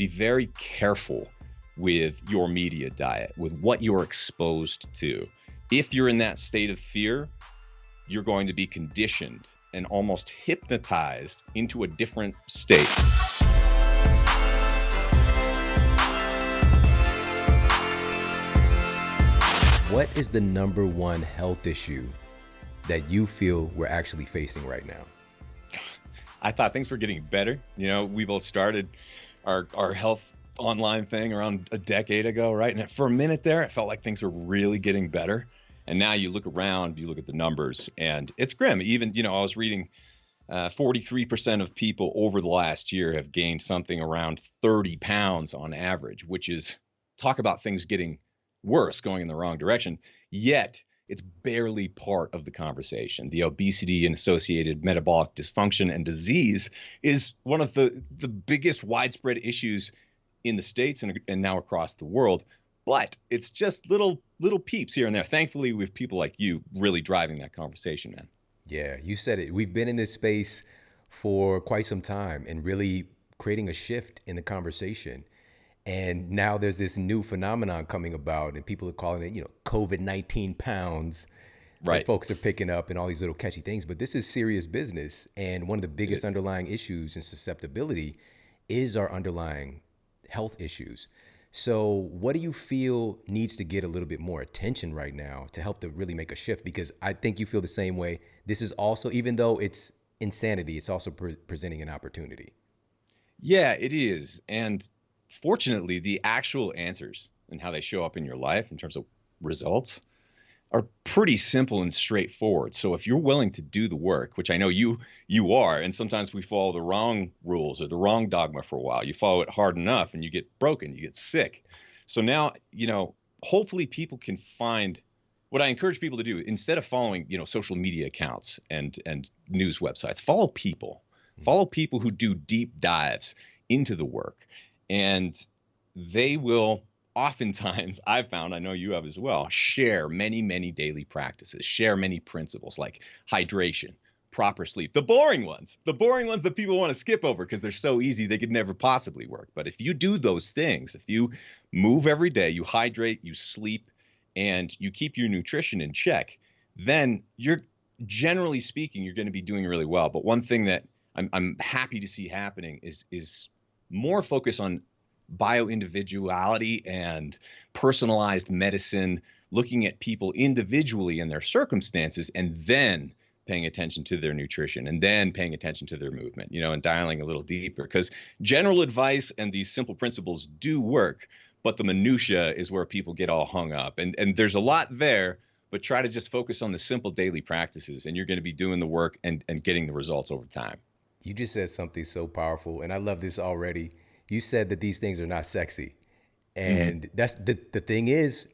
be very careful with your media diet, with what you're exposed to. If you're in that state of fear, you're going to be conditioned and almost hypnotized into a different state. What is the number one health issue that you feel we're actually facing right now? I thought things were getting better. You know, we both started our health online thing around a decade ago, right? And for a minute there, it felt like things were really getting better. And now you look around, you look at the numbers, and it's grim. Even, you know, I was reading 43% of people over the last year have gained something around 30 pounds on average, which is, talk about things getting worse, going in the wrong direction. Yet it's barely part of the conversation. The obesity and associated metabolic dysfunction and disease is one of the biggest widespread issues in the States and now across the world. But it's just little peeps here and there. Thankfully, we have people like you really driving that conversation, man. Yeah, you said it. We've been in this space for quite some time and really creating a shift in the conversation. And now there's this new phenomenon coming about, and people are calling it, you know, COVID-19 pounds. Right. That folks are picking up and all these little catchy things. But this is serious business. And one of the biggest underlying issues in susceptibility is our underlying health issues. So what do you feel needs to get a little bit more attention right now to help to really make a shift? Because I think you feel the same way. This is also, even though it's insanity, it's also presenting an opportunity. Yeah, it is. And fortunately, the actual answers and how they show up in your life in terms of results are pretty simple and straightforward. So if you're willing to do the work, which I know you are, and sometimes we follow the wrong rules or the wrong dogma for a while, you follow it hard enough and you get broken, you get sick. So now, you know, hopefully people can find what I encourage people to do instead of following, you know, social media accounts and news websites. Follow people who do deep dives into the work. And they will oftentimes, I've found, I know you have as well, share many, many daily practices, share many principles like hydration, proper sleep, the boring ones that people want to skip over because they're so easy they could never possibly work. But if you do those things, if you move every day, you hydrate, you sleep, and you keep your nutrition in check, then you're, generally speaking, you're going to be doing really well. But one thing that I'm happy to see happening is more focus on bioindividuality and personalized medicine, looking at people individually and their circumstances, and then paying attention to their nutrition and then paying attention to their movement, you know, and dialing a little deeper, because general advice and these simple principles do work, but the minutia is where people get all hung up. And there's a lot there, but try to just focus on the simple daily practices and you're going to be doing the work and getting the results over time. You just said something so powerful, and I love this already. You said that these things are not sexy. And that's the thing is,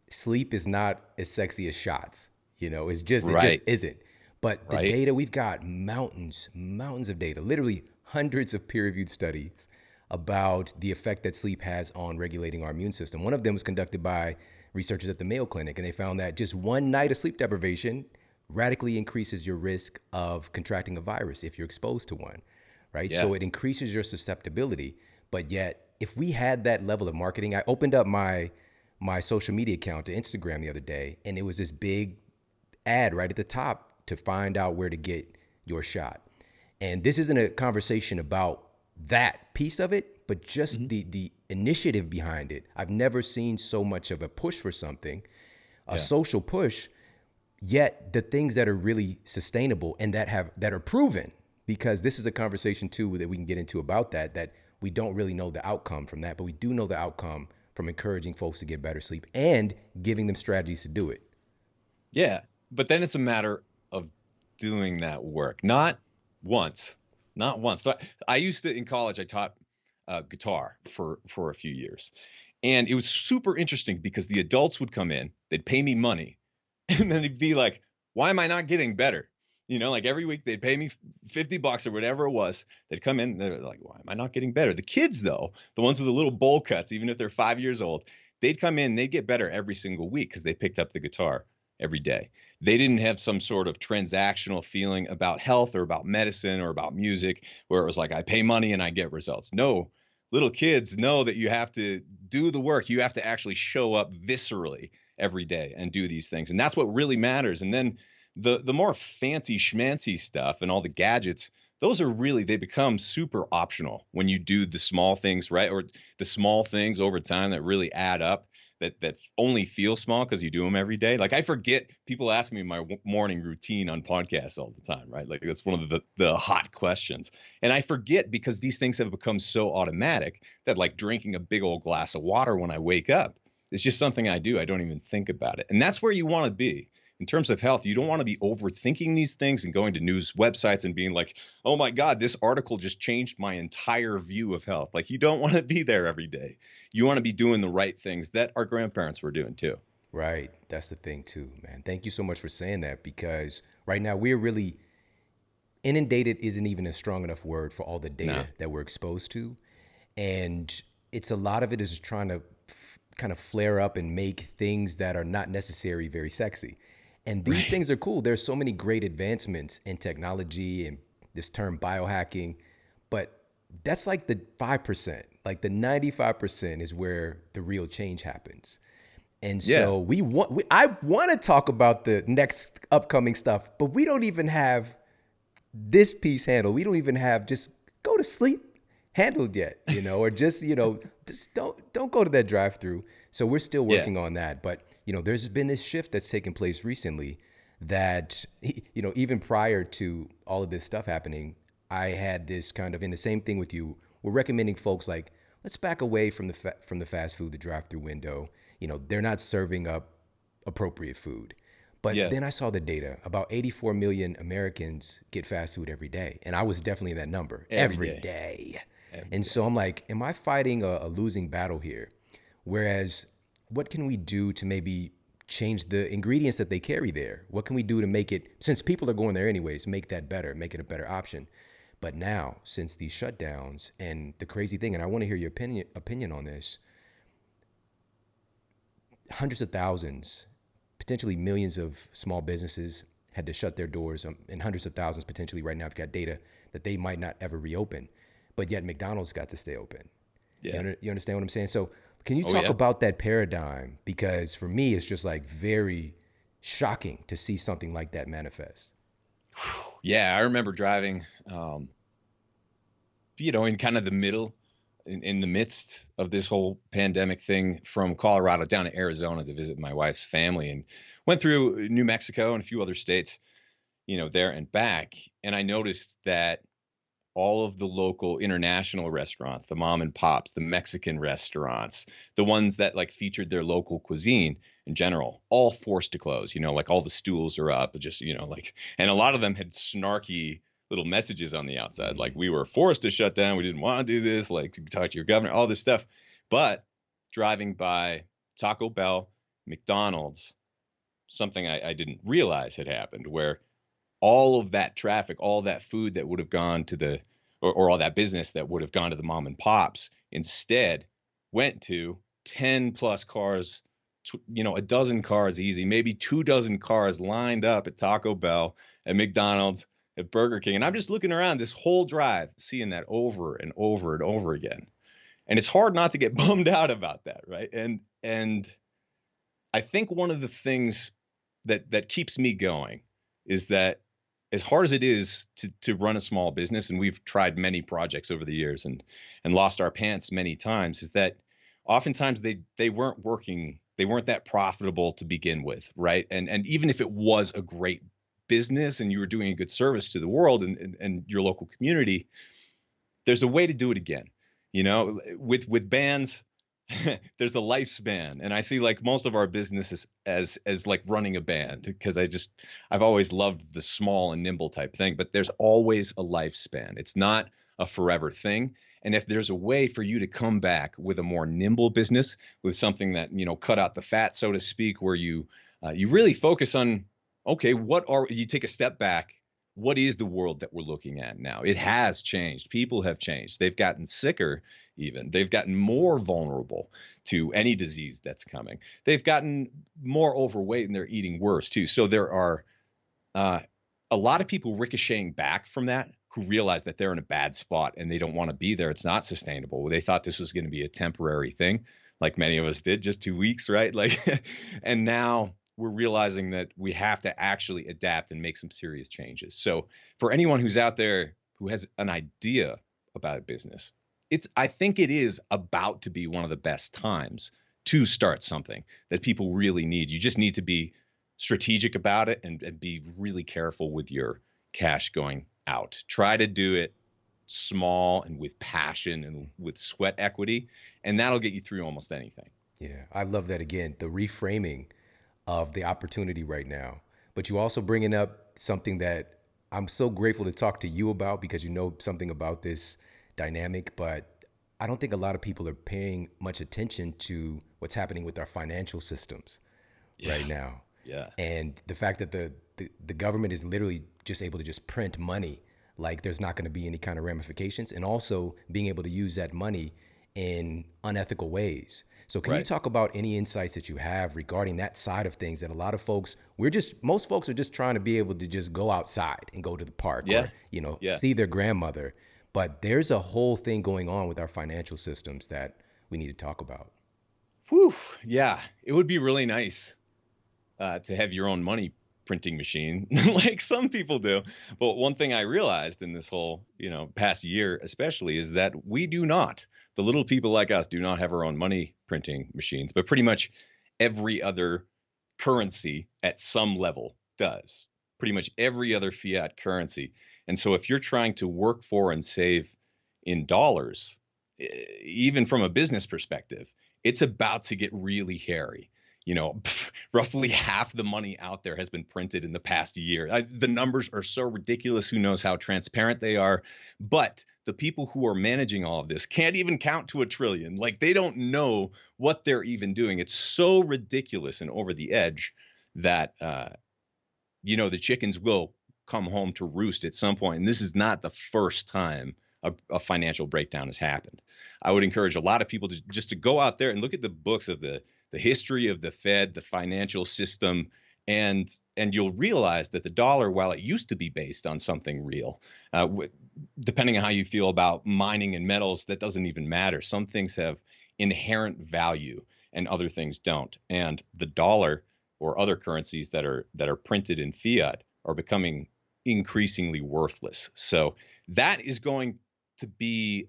sleep is not as sexy as shots. You know, it just isn't. But the data, we've got mountains of data, literally hundreds of peer-reviewed studies about the effect that sleep has on regulating our immune system. One of them was conducted by researchers at the Mayo Clinic, and they found that just one night of sleep deprivation radically increases your risk of contracting a virus if you're exposed to one, right? Yeah. So it increases your susceptibility. But yet, if we had that level of marketing, I opened up my social media account to Instagram the other day, and it was this big ad right at the top to find out where to get your shot. And this isn't a conversation about that piece of it, but just the initiative behind it. I've never seen so much of a push for something, a social push, yet the things that are really sustainable and that are proven, because this is a conversation too that we can get into about that we don't really know the outcome from that, but we do know the outcome from encouraging folks to get better sleep and giving them strategies to do it. Yeah, but then it's a matter of doing that work, not once. So I used to, in college, I taught guitar for a few years, and it was super interesting because the adults would come in, they'd pay me money, and then they'd be like, why am I not getting better? You know, like every week they'd pay me $50 or whatever it was. They'd come in, they're like, why am I not getting better? The kids, though, the ones with the little bowl cuts, even if they're 5 years old, they'd come in, they'd get better every single week because they picked up the guitar every day. They didn't have some sort of transactional feeling about health or about medicine or about music where it was like, I pay money and I get results. No, little kids know that you have to do the work. You have to actually show up viscerally every day and do these things. And that's what really matters. And then the more fancy schmancy stuff and all the gadgets, those are really, they become super optional when you do the small things, right? Or the small things over time that really add up, that only feel small because you do them every day. Like I forget, people ask me my morning routine on podcasts all the time, right? Like that's one of the hot questions. And I forget because these things have become so automatic that like drinking a big old glass of water when I wake up, it's just something I do. I don't even think about it. And that's where you want to be. In terms of health, you don't want to be overthinking these things and going to news websites and being like, oh my God, this article just changed my entire view of health. Like you don't want to be there every day. You want to be doing the right things that our grandparents were doing too. Right. That's the thing too, man. Thank you so much for saying that, because right now we're really inundated isn't even a strong enough word for all the Nah. data that we're exposed to. And it's a lot of it is trying to kind of flare up and make things that are not necessary very sexy. And these Right. things are cool. There's so many great advancements in technology and this term biohacking, but that's like the 5%. Like the 95% is where the real change happens. And Yeah. so I want to talk about the next upcoming stuff, but we don't even have this piece handled. We don't even have just go to sleep handled yet, or just, just don't go to that drive through. So we're still Yeah. working on that. But, there's been this shift that's taken place recently that, even prior to all of this stuff happening, I had this kind of in the same thing with you. We're recommending folks like, let's back away from the fast food, the drive through window. They're not serving up appropriate food. But Yeah. then I saw the data. About 84 million Americans get fast food every day. And I was definitely in that number Every every day. day. Every And day. so I'm like, am I fighting a losing battle here? Whereas, what can we do to maybe change the ingredients that they carry there? What can we do to make it, since people are going there anyways, make that better, make it a better option? But now, since these shutdowns and the crazy thing, and I want to hear your opinion on this, hundreds of thousands, potentially millions of small businesses had to shut their doors, and hundreds of thousands potentially right now have got data that they might not ever reopen, but yet McDonald's got to stay open. Yeah. You understand what I'm saying? So can you Oh talk yeah. about that paradigm? Because for me, it's just like very shocking to see something like that manifest. Yeah. I remember driving, in kind of the middle, in the midst of this whole pandemic thing, from Colorado down to Arizona to visit my wife's family, and went through New Mexico and a few other states, there and back. And I noticed that all of the local international restaurants, the mom and pops, the Mexican restaurants, the ones that like featured their local cuisine in general, all forced to close. Like all the stools are up, just, like, and a lot of them had snarky little messages on the outside, like we were forced to shut down. We didn't want to do this, like to talk to your governor, all this stuff. But driving by Taco Bell, McDonald's, something I didn't realize had happened, where all of that traffic, all that food that would have gone to or all that business that would have gone to the mom and pops instead went to 10 plus cars, a dozen cars easy, maybe 2 dozen cars lined up at Taco Bell, at McDonald's, at Burger King. And I'm just looking around this whole drive, seeing that over and over and over again. And it's hard not to get bummed out about that, right? And I think one of the things that keeps me going is that, as hard as it is to run a small business, and we've tried many projects over the years and lost our pants many times, is that oftentimes they weren't working, they weren't that profitable to begin with, right? And even if it was a great business and you were doing a good service to the world and your local community, there's a way to do it again. With bands, there's a lifespan, and I see like most of our businesses as like running a band, because I've always loved the small and nimble type thing, but there's always a lifespan. It's not a forever thing. And if there's a way for you to come back with a more nimble business, with something that, cut out the fat, so to speak, where you really focus on, okay, you take a step back. What is the world that we're looking at now? It has changed. People have changed. They've gotten sicker, even. They've gotten more vulnerable to any disease that's coming. They've gotten more overweight and they're eating worse too. So there are a lot of people ricocheting back from that who realize that they're in a bad spot and they don't want to be there. It's not sustainable. They thought this was going to be a temporary thing, like many of us did, just 2 weeks, right? Like, and now we're realizing that we have to actually adapt and make some serious changes. So for anyone who's out there who has an idea about a business, I think it is about to be one of the best times to start something that people really need. You just need to be strategic about it and be really careful with your cash going out. Try to do it small and with passion and with sweat equity, and that'll get you through almost anything. Yeah, I love that. Again, the reframing of the opportunity right now. But you also bringing up something that I'm so grateful to talk to you about, because you know something about this dynamic, but I don't think a lot of people are paying much attention to what's happening with our financial systems right now. Yeah. And the fact that the government is literally just able to just print money, like there's not going to be any kind of ramifications, and also being able to use that money in unethical ways. So can you talk about any insights that you have regarding that side of things, that a lot of folks, most folks are just trying to be able to just go outside and go to the park or, see their grandmother. But there's a whole thing going on with our financial systems that we need to talk about. Whew. Yeah. It would be really nice to have your own money printing machine like some people do. But one thing I realized in this whole, past year, especially, is that we do not. The little people like us do not have our own money printing machines, but pretty much every other currency at some level does. Pretty much every other fiat currency. And so if you're trying to work for and save in dollars, even from a business perspective, it's about to get really hairy. Roughly half the money out there has been printed in the past year. The numbers are so ridiculous. Who knows how transparent they are? But the people who are managing all of this can't even count to 1 trillion. Like, they don't know what they're even doing. It's so ridiculous and over the edge that, the chickens will come home to roost at some point. And this is not the first time a financial breakdown has happened. I would encourage a lot of people to go out there and look at the books of the history of the Fed, the financial system, and you'll realize that the dollar, while it used to be based on something real, depending on how you feel about mining and metals, that doesn't even matter. Some things have inherent value and other things don't. And the dollar or other currencies that are printed in fiat are becoming increasingly worthless. So that is going to be,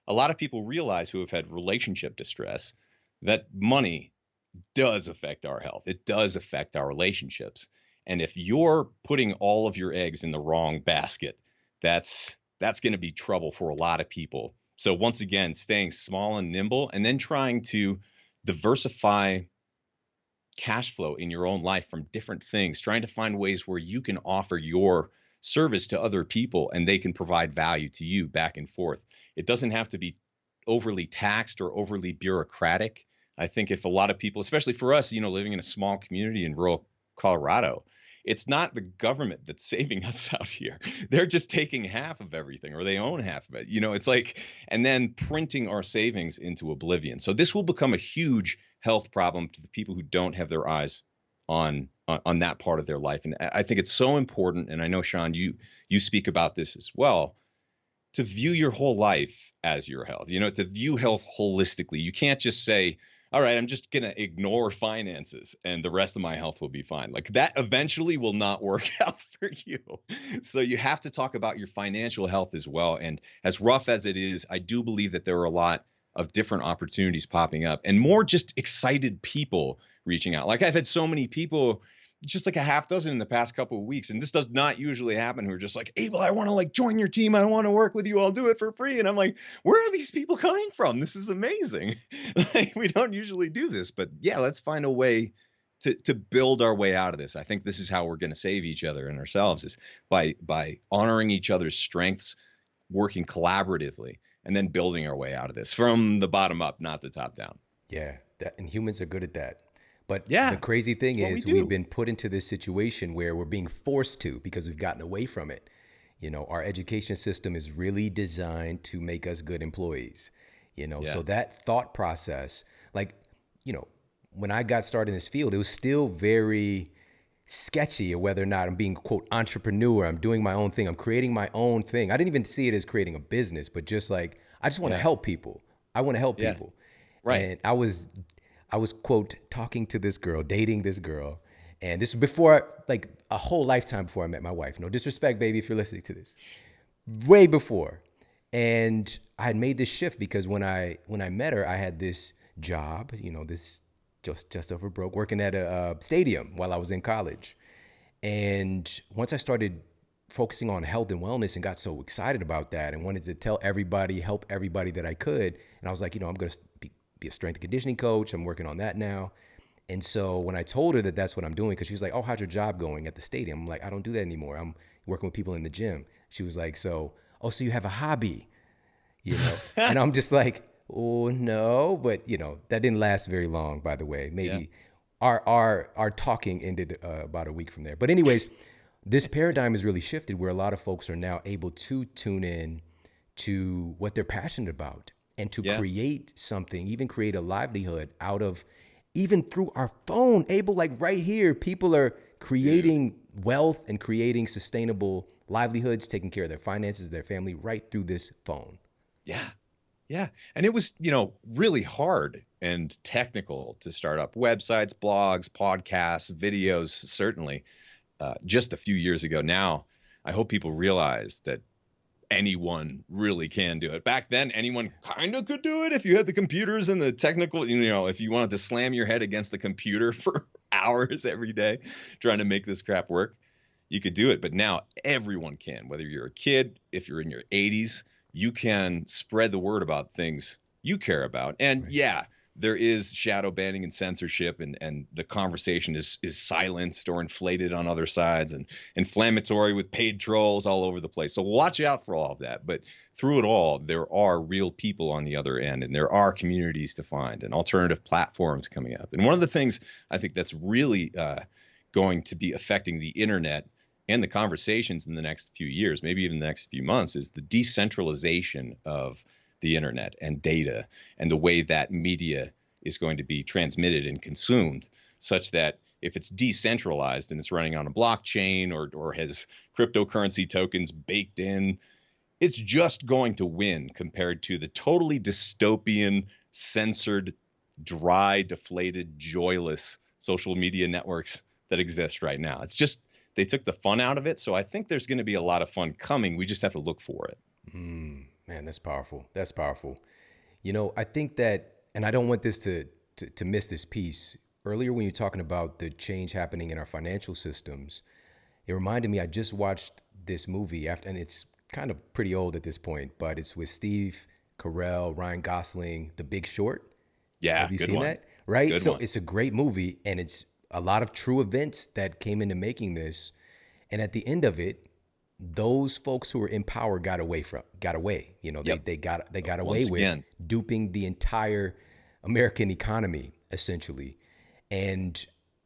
a lot of people realize, who have had relationship distress, that money does affect our health. It does affect our relationships. And if you're putting all of your eggs in the wrong basket, that's going to be trouble for a lot of people. So once again, staying small and nimble, and then trying to diversify cash flow in your own life from different things, trying to find ways where you can offer your service to other people and they can provide value to you back and forth. It doesn't have to be overly taxed or overly bureaucratic. I think if a lot of people, especially for us, living in a small community in rural Colorado, it's not the government that's saving us out here. They're just taking half of everything, or they own half of it. It's like, and then printing our savings into oblivion. So this will become a huge health problem to the people who don't have their eyes on that part of their life. And I think it's so important. And I know, Shawn, you speak about this as well, to view your whole life as your health, to view health holistically. You can't just say, all right, I'm just going to ignore finances and the rest of my health will be fine. Like, that eventually will not work out for you. So you have to talk about your financial health as well. And as rough as it is, I do believe that there are a lot of different opportunities popping up and more just excited people reaching out. Like, I've had so many people, just like a half dozen in the past couple of weeks, and this does not usually happen, who are just like, Abel, I want to join your team. I want to work with you. I'll do it for free. And I'm like, where are these people coming from? This is amazing. We don't usually do this, but yeah, let's find a way to build our way out of this. I think this is how we're going to save each other and ourselves, is by honoring each other's strengths, working collaboratively, and then building our way out of this from the bottom up, not the top down. Yeah, and humans are good at that. But yeah, the crazy thing is we've been put into this situation where we're being forced to, because we've gotten away from it. Our education system is really designed to make us good employees. So that thought process, when I got started in this field, it was still very, sketchy, or whether or not I'm being, quote, entrepreneur, I'm doing my own thing, I'm creating my own thing. I didn't even see it as creating a business, but just like, I just want to Yeah. help people. I want to help Yeah. people. Right. And I was, quote, talking to this girl, dating this girl. And this was before, like a whole lifetime before I met my wife. No disrespect, baby, if you're listening to this. Way before. And I had made this shift because when I met her, I had this job, this just over broke, working at a stadium while I was in college. And once I started focusing on health and wellness and got so excited about that and wanted to tell everybody, help everybody that I could, and I was like, I'm going to be a strength and conditioning coach. I'm working on that now. And so when I told her that that's what I'm doing, because she was like, "Oh, how's your job going at the stadium?" I'm like, "I don't do that anymore. I'm working with people in the gym." She was like, "So you have a hobby, And I'm just like, "Oh no," but that didn't last very long. By the way, Yeah. maybe our talking ended about a week from there. But anyways, this paradigm has really shifted where a lot of folks are now able to tune in to what they're passionate about and to Yeah. create something, even create a livelihood out of, even through our phone. Abel, like right here, people are Dude. creating wealth and creating sustainable livelihoods, taking care of their finances, their family, right through this phone. Yeah. Yeah. And it was, really hard and technical to start up websites, blogs, podcasts, videos, certainly, just a few years ago. Now, I hope people realize that anyone really can do it. Back then, anyone kind of could do it if you had the computers and the technical, if you wanted to slam your head against the computer for hours every day trying to make this crap work, you could do it. But now everyone can, whether you're a kid, if you're in your 80s, you can spread the word about things you care about. And Right. yeah, there is shadow banning and censorship, and the conversation is silenced or inflated on other sides and inflammatory with paid trolls all over the place. So watch out for all of that. But through it all, there are real people on the other end, and there are communities to find and alternative platforms coming up. And one of the things I think that's really going to be affecting the internet and the conversations in the next few years, maybe even the next few months, is the decentralization of the internet and data and the way that media is going to be transmitted and consumed, such that if it's decentralized and it's running on a blockchain or has cryptocurrency tokens baked in, it's just going to win compared to the totally dystopian, censored, dry, deflated, joyless social media networks that exist right now. It's just they took the fun out of it. So I think there's going to be a lot of fun coming. We just have to look for it. Man, that's powerful. That's powerful. I think that, and I don't want this to miss this piece. Earlier, when you're talking about the change happening in our financial systems, it reminded me, I just watched this movie after, and it's kind of pretty old at this point, but it's with Steve Carell, Ryan Gosling, The Big Short. Yeah, Have you good seen one. that? Right? Good So one. it's a great movie, and it's a lot of true events that came into making this. And at the end of it, those folks who were in power got away. They Yep. they got away Once with again, duping the entire American economy, essentially. And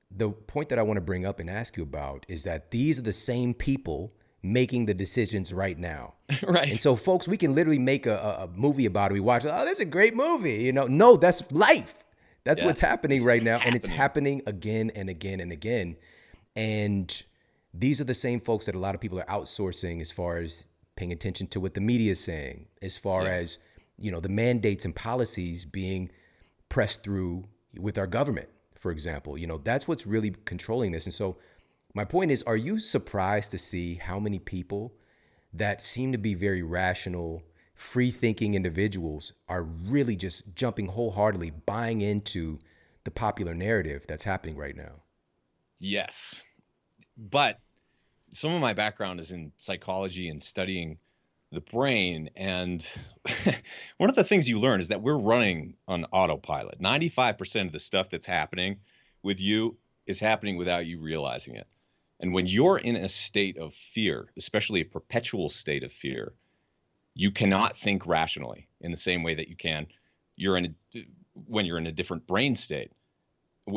the point that I want to bring up and ask you about is that these are the same people making the decisions right now. And right. so, folks, we can literally make a movie about it. We watch, oh, that's a great movie. No, that's life. That's Yeah. what's happening This is right now. And it's happening. happening again and again and again. And these are the same folks that a lot of people are outsourcing as far as paying attention to what the media is saying, as far Yeah. as, the mandates and policies being pressed through with our government, for example. That's what's really controlling this. And so my point is, are you surprised to see how many people that seem to be very rational, free thinking individuals are really just jumping wholeheartedly, buying into the popular narrative that's happening right now? Yes. But some of my background is in psychology and studying the brain. And one of the things you learn is that we're running on autopilot. 95% of the stuff that's happening with you is happening without you realizing it. And when you're in a state of fear, especially a perpetual state of fear, you cannot think rationally in the same way that you can when you're in a different brain state.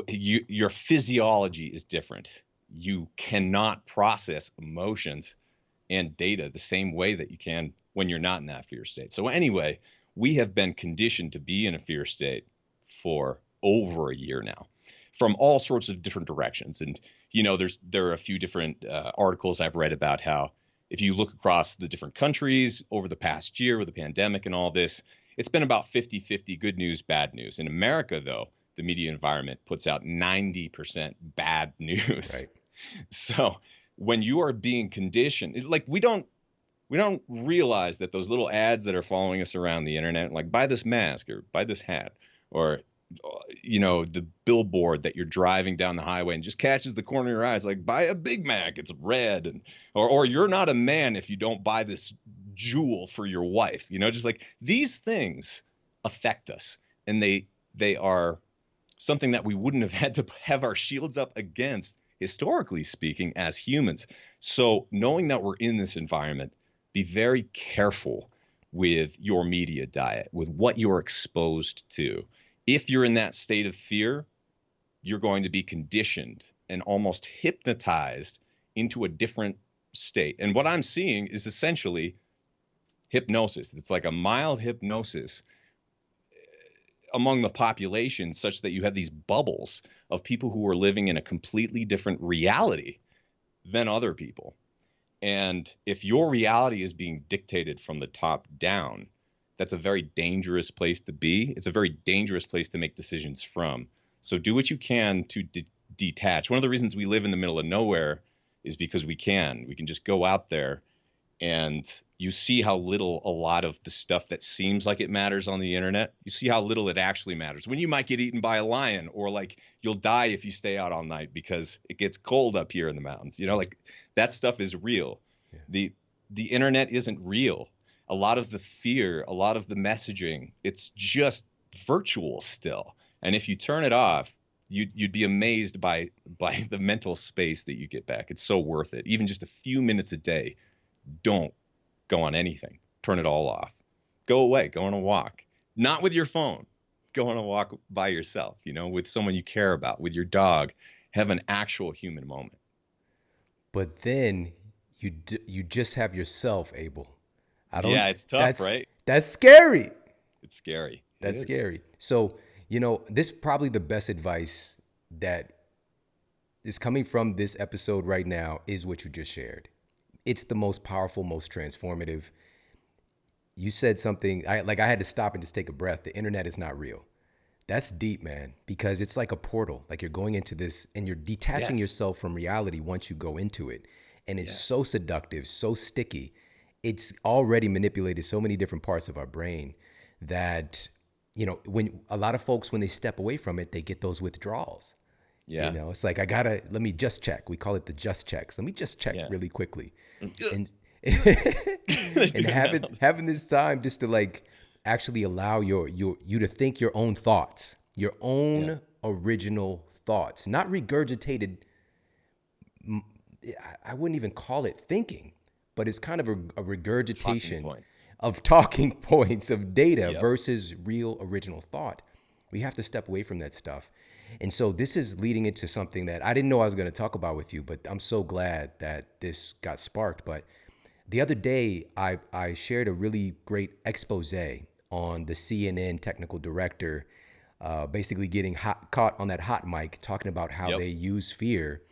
Your physiology is different. You cannot process emotions and data the same way that you can when you're not in that fear state. So anyway, we have been conditioned to be in a fear state for over a year now. from all sorts of different directions. And, there are a few different articles I've read about how if you look across the different countries over the past year with the pandemic and all this, it's been about 50-50 good news, bad news. In America, though, the media environment puts out 90% bad news. Right. So when you are being conditioned, like we don't realize that those little ads that are following us around the internet, like buy this mask or buy this hat, or the billboard that you're driving down the highway and just catches the corner of your eyes, like buy a Big Mac, it's red, and or you're not a man if you don't buy this jewel for your wife. Just like these things affect us, and they are something that we wouldn't have had to have our shields up against, historically speaking, as humans. So knowing that we're in this environment, be very careful with your media diet, with what you're exposed to. If you're in that state of fear, you're going to be conditioned and almost hypnotized into a different state. And what I'm seeing is essentially hypnosis. It's like a mild hypnosis among the population, such that you have these bubbles of people who are living in a completely different reality than other people. And if your reality is being dictated from the top down, that's a very dangerous place to be. It's a very dangerous place to make decisions from. So do what you can to detach. One of the reasons we live in the middle of nowhere is because we can just go out there, and you see how little a lot of the stuff that seems like it matters on the internet, you see how little it actually matters. When you might get eaten by a lion, or like you'll die if you stay out all night because it gets cold up here in the mountains, like that stuff is real. Yeah. The internet isn't real. A lot of the fear, a lot of the messaging, it's just virtual still. And if you turn it off, you'd be amazed by the mental space that you get back. It's so worth it. Even just a few minutes a day. Don't go on anything. Turn it all off. Go away. Go on a walk. Not with your phone. Go on a walk by yourself, with someone you care about, with your dog. Have an actual human moment. But then you just have yourself, Abel. Yeah, it's tough, right? That's scary. It's scary. That's scary. So, this is probably the best advice that is coming from this episode right now is what you just shared. It's the most powerful, most transformative. You said something, I had to stop and just take a breath. The internet is not real. That's deep, man, because it's like a portal. Like you're going into this and you're detaching yourself from reality once you go into it. And it's so seductive, so sticky. It's already manipulated so many different parts of our brain that, when a lot of folks, when they step away from it, they get those withdrawals. Yeah. It's like, let me just check. We call it the just checks. Let me just check really quickly. And having this time just to like actually allow you to think your own thoughts, your own original thoughts, not regurgitated. I wouldn't even call it thinking, but it's kind of a regurgitation of talking points of data versus real original thought. We have to step away from that stuff. And so this is leading into something that I didn't know I was going to talk about with you, but I'm so glad that this got sparked. But the other day, I shared a really great expose on the CNN technical director, basically getting caught on that hot mic, talking about how they use fear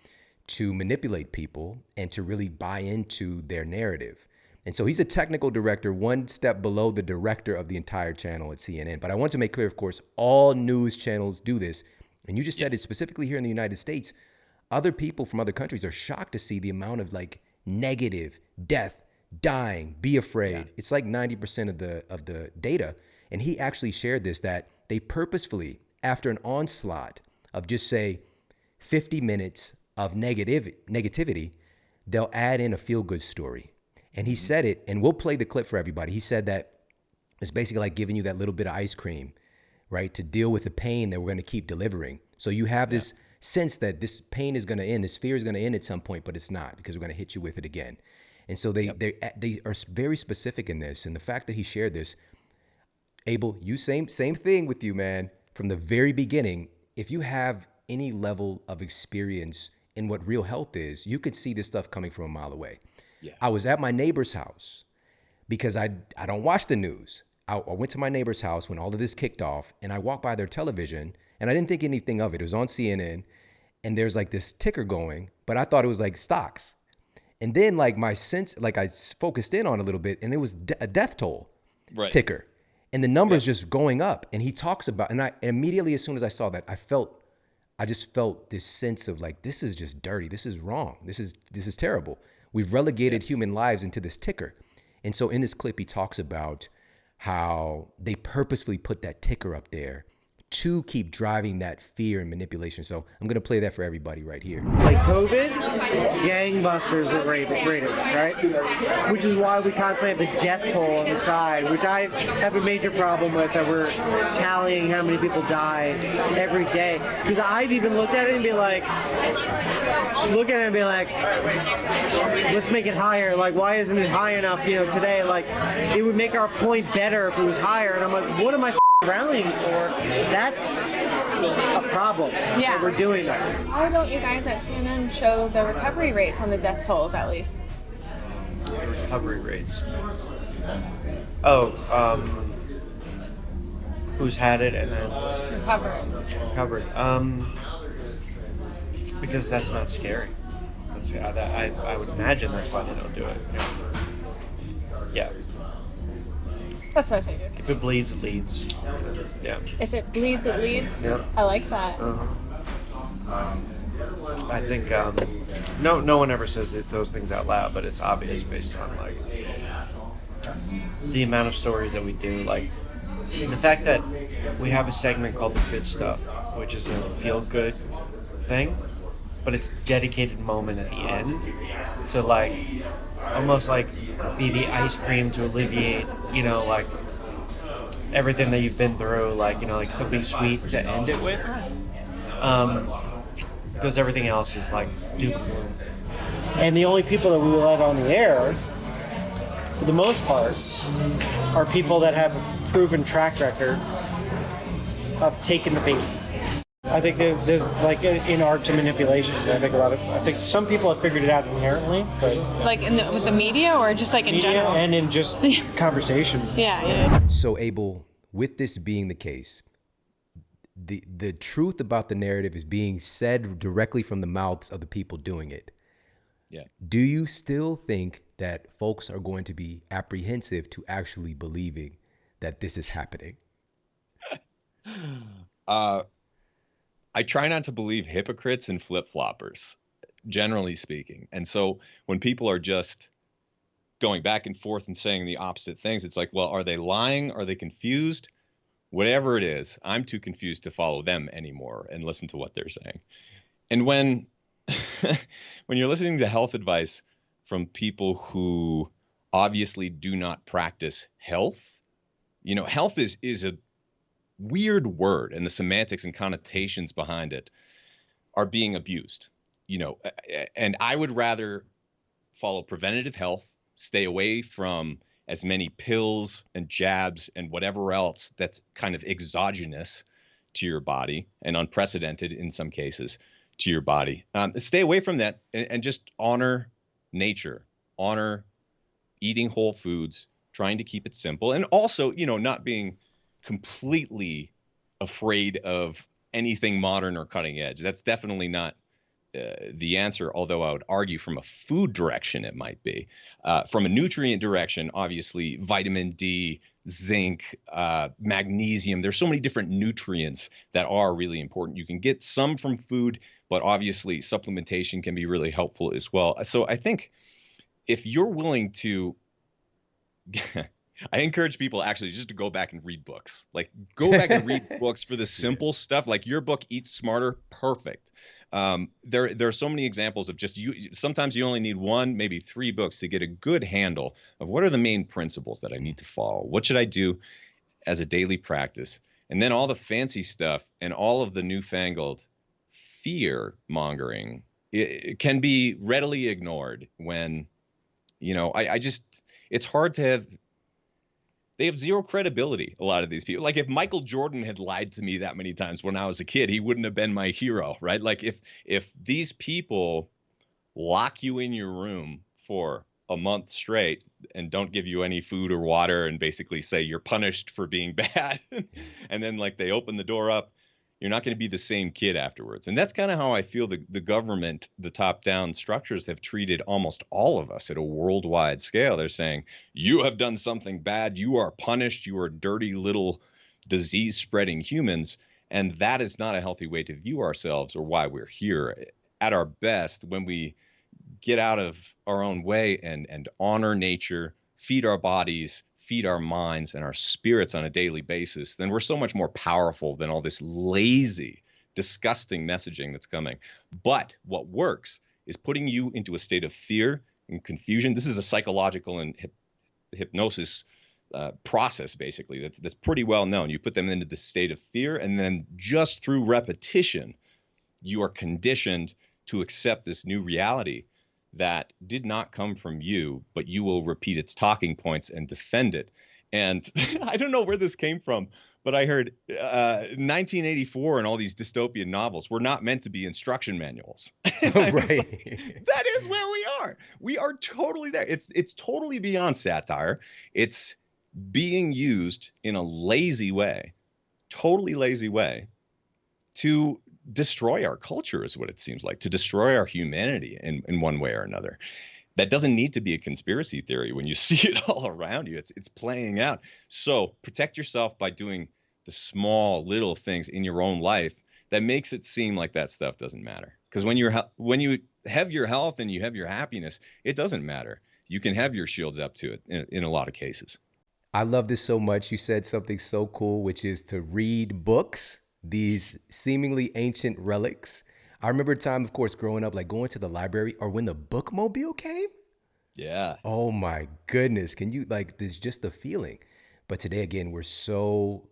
to manipulate people and to really buy into their narrative. And so he's a technical director, one step below the director of the entire channel at CNN. But I want to make clear, of course, all news channels do this. And you just said it specifically here in the United States. Other people from other countries are shocked to see the amount of like negative, death, dying, be afraid. Yeah. It's like 90% of the data. And he actually shared this, that they purposefully, after an onslaught of just say 50 minutes of negativity, they'll add in a feel-good story. And he said it, and we'll play the clip for everybody. He said that it's basically like giving you that little bit of ice cream, right, to deal with the pain that we're going to keep delivering. So you have this sense that this pain is going to end, this fear is going to end at some point, but it's not, because we're going to hit you with it again. And so they are very specific in this. And the fact that he shared this, Abel, same thing with you, man. From the very beginning, if you have any level of experience in what real health is, you could see this stuff coming from a mile away. Yeah. I was at my neighbor's house because I don't watch the news. I went to my neighbor's house when all of this kicked off, and I walked by their television, And I didn't think anything of it. It was on CNN, and there's like this ticker going, but I thought it was like stocks. And then like my sense, like I focused in on a little bit, and it was a death toll Right. ticker. And the numbers just going up. And he talks about, and I immediately, as soon as I saw that, I just felt this sense of like, this is just dirty. This is wrong. This is terrible. We've relegated human lives into this ticker. And so in this clip, he talks about how they purposefully put that ticker up there to keep driving that fear and manipulation. So I'm going to play that for everybody right here. Like COVID, gangbusters at ratings, right? Which is why we constantly have the death toll on the side, which I have a major problem with, that we're tallying how many people die every day. Because I've even looked at it and be like, let's make it higher. Like, why isn't it high enough, today? Like, it would make our point better if it was higher. And I'm like, what am I rallying for? That's a problem. That we're doing that. Why don't you guys at CNN show the recovery rates on the death tolls at least? The recovery rates. Who's had it and then recovered. Because that's not scary. I would imagine that's why they don't do it. Yeah. That's what I figured. If it bleeds, it leads. Yeah. If it bleeds, it leads. Yep. I like that. I think no one ever says those things out loud, but it's obvious based on like the amount of stories that we do. Like the fact that we have a segment called The Good Stuff, which is a feel-good thing, but it's a dedicated moment at the end to like almost like be the ice cream to alleviate, like everything that you've been through, like, like something sweet to end it with. Because everything else is like doom and gloom. And the only people that we let on the air, for the most part, are people that have a proven track record of taking the bait. I think there's like an art to manipulation. I think some people have figured it out inherently, but Like with the media, or just like in media general? and in just conversations. Yeah. So Abel, with this being the case, the truth about the narrative is being said directly from the mouths of the people doing it. Yeah. Do you still think that folks are going to be apprehensive to actually believing that this is happening? I try not to believe hypocrites and flip-floppers, generally speaking. And so when people are just going back and forth and saying the opposite things, it's like, well, are they lying? Are they confused? Whatever it is, I'm too confused to follow them anymore and listen to what they're saying. And when you're listening to health advice from people who obviously do not practice health, health is a weird word, and the semantics and connotations behind it are being abused, and I would rather follow preventative health, stay away from as many pills and jabs and whatever else that's kind of exogenous to your body and unprecedented in some cases to your body. Stay away from that and just honor nature, honor eating whole foods, trying to keep it simple, and also, not being completely afraid of anything modern or cutting edge. That's definitely not the answer, although I would argue from a food direction it might be. From a nutrient direction, obviously, vitamin D, zinc, magnesium. There's so many different nutrients that are really important. You can get some from food, but obviously supplementation can be really helpful as well. So I think if you're willing to I encourage people actually just to go back and read books. Like go back and read books for the simple stuff. Like your book, Eat Smarter, perfect. There are so many examples of just sometimes you only need one, maybe 3 books to get a good handle of what are the main principles that I need to follow. What should I do as a daily practice? And then all the fancy stuff and all of the newfangled fear mongering, it can be readily ignored when, it's hard to have. They have zero credibility, a lot of these people. Like if Michael Jordan had lied to me that many times when I was a kid, he wouldn't have been my hero, right? Like if these people lock you in your room for a month straight and don't give you any food or water and basically say you're punished for being bad, and then like they open the door up, You're not going to be the same kid afterwards. And that's kind of how I feel the government, the top-down structures have treated almost all of us at a worldwide scale. They're saying, you have done something bad. You are punished. You are dirty little disease-spreading humans. And that is not a healthy way to view ourselves or why we're here. At our best, when we get out of our own way and honor nature, feed our bodies, feed our minds and our spirits on a daily basis, then we're so much more powerful than all this lazy, disgusting messaging that's coming. But what works is putting you into a state of fear and confusion. This is a psychological and hypnosis process, basically, that's pretty well known. You put them into the state of fear, and then just through repetition, you are conditioned to accept this new reality that did not come from you, but you will repeat its talking points and defend it. And I don't know where this came from, but I heard 1984 and all these dystopian novels were not meant to be instruction manuals. Right. Like, that is where we are. We are totally there. It's totally beyond satire. It's being used in a lazy way, totally lazy way, to destroy our culture is what it seems like, to destroy our humanity in one way or another. That doesn't need to be a conspiracy theory when you see it all around you. It's playing out. So protect yourself by doing the small little things in your own life that makes it seem like that stuff doesn't matter. Because when you have your health and you have your happiness, it doesn't matter. You can have your shields up to it in a lot of cases. I love this so much. You said something so cool, which is to read books, these seemingly ancient relics. I remember a time, of course, growing up, like going to the library or when the bookmobile came. Yeah. Oh my goodness. Can you, like, there's just the feeling. But today, again, we're so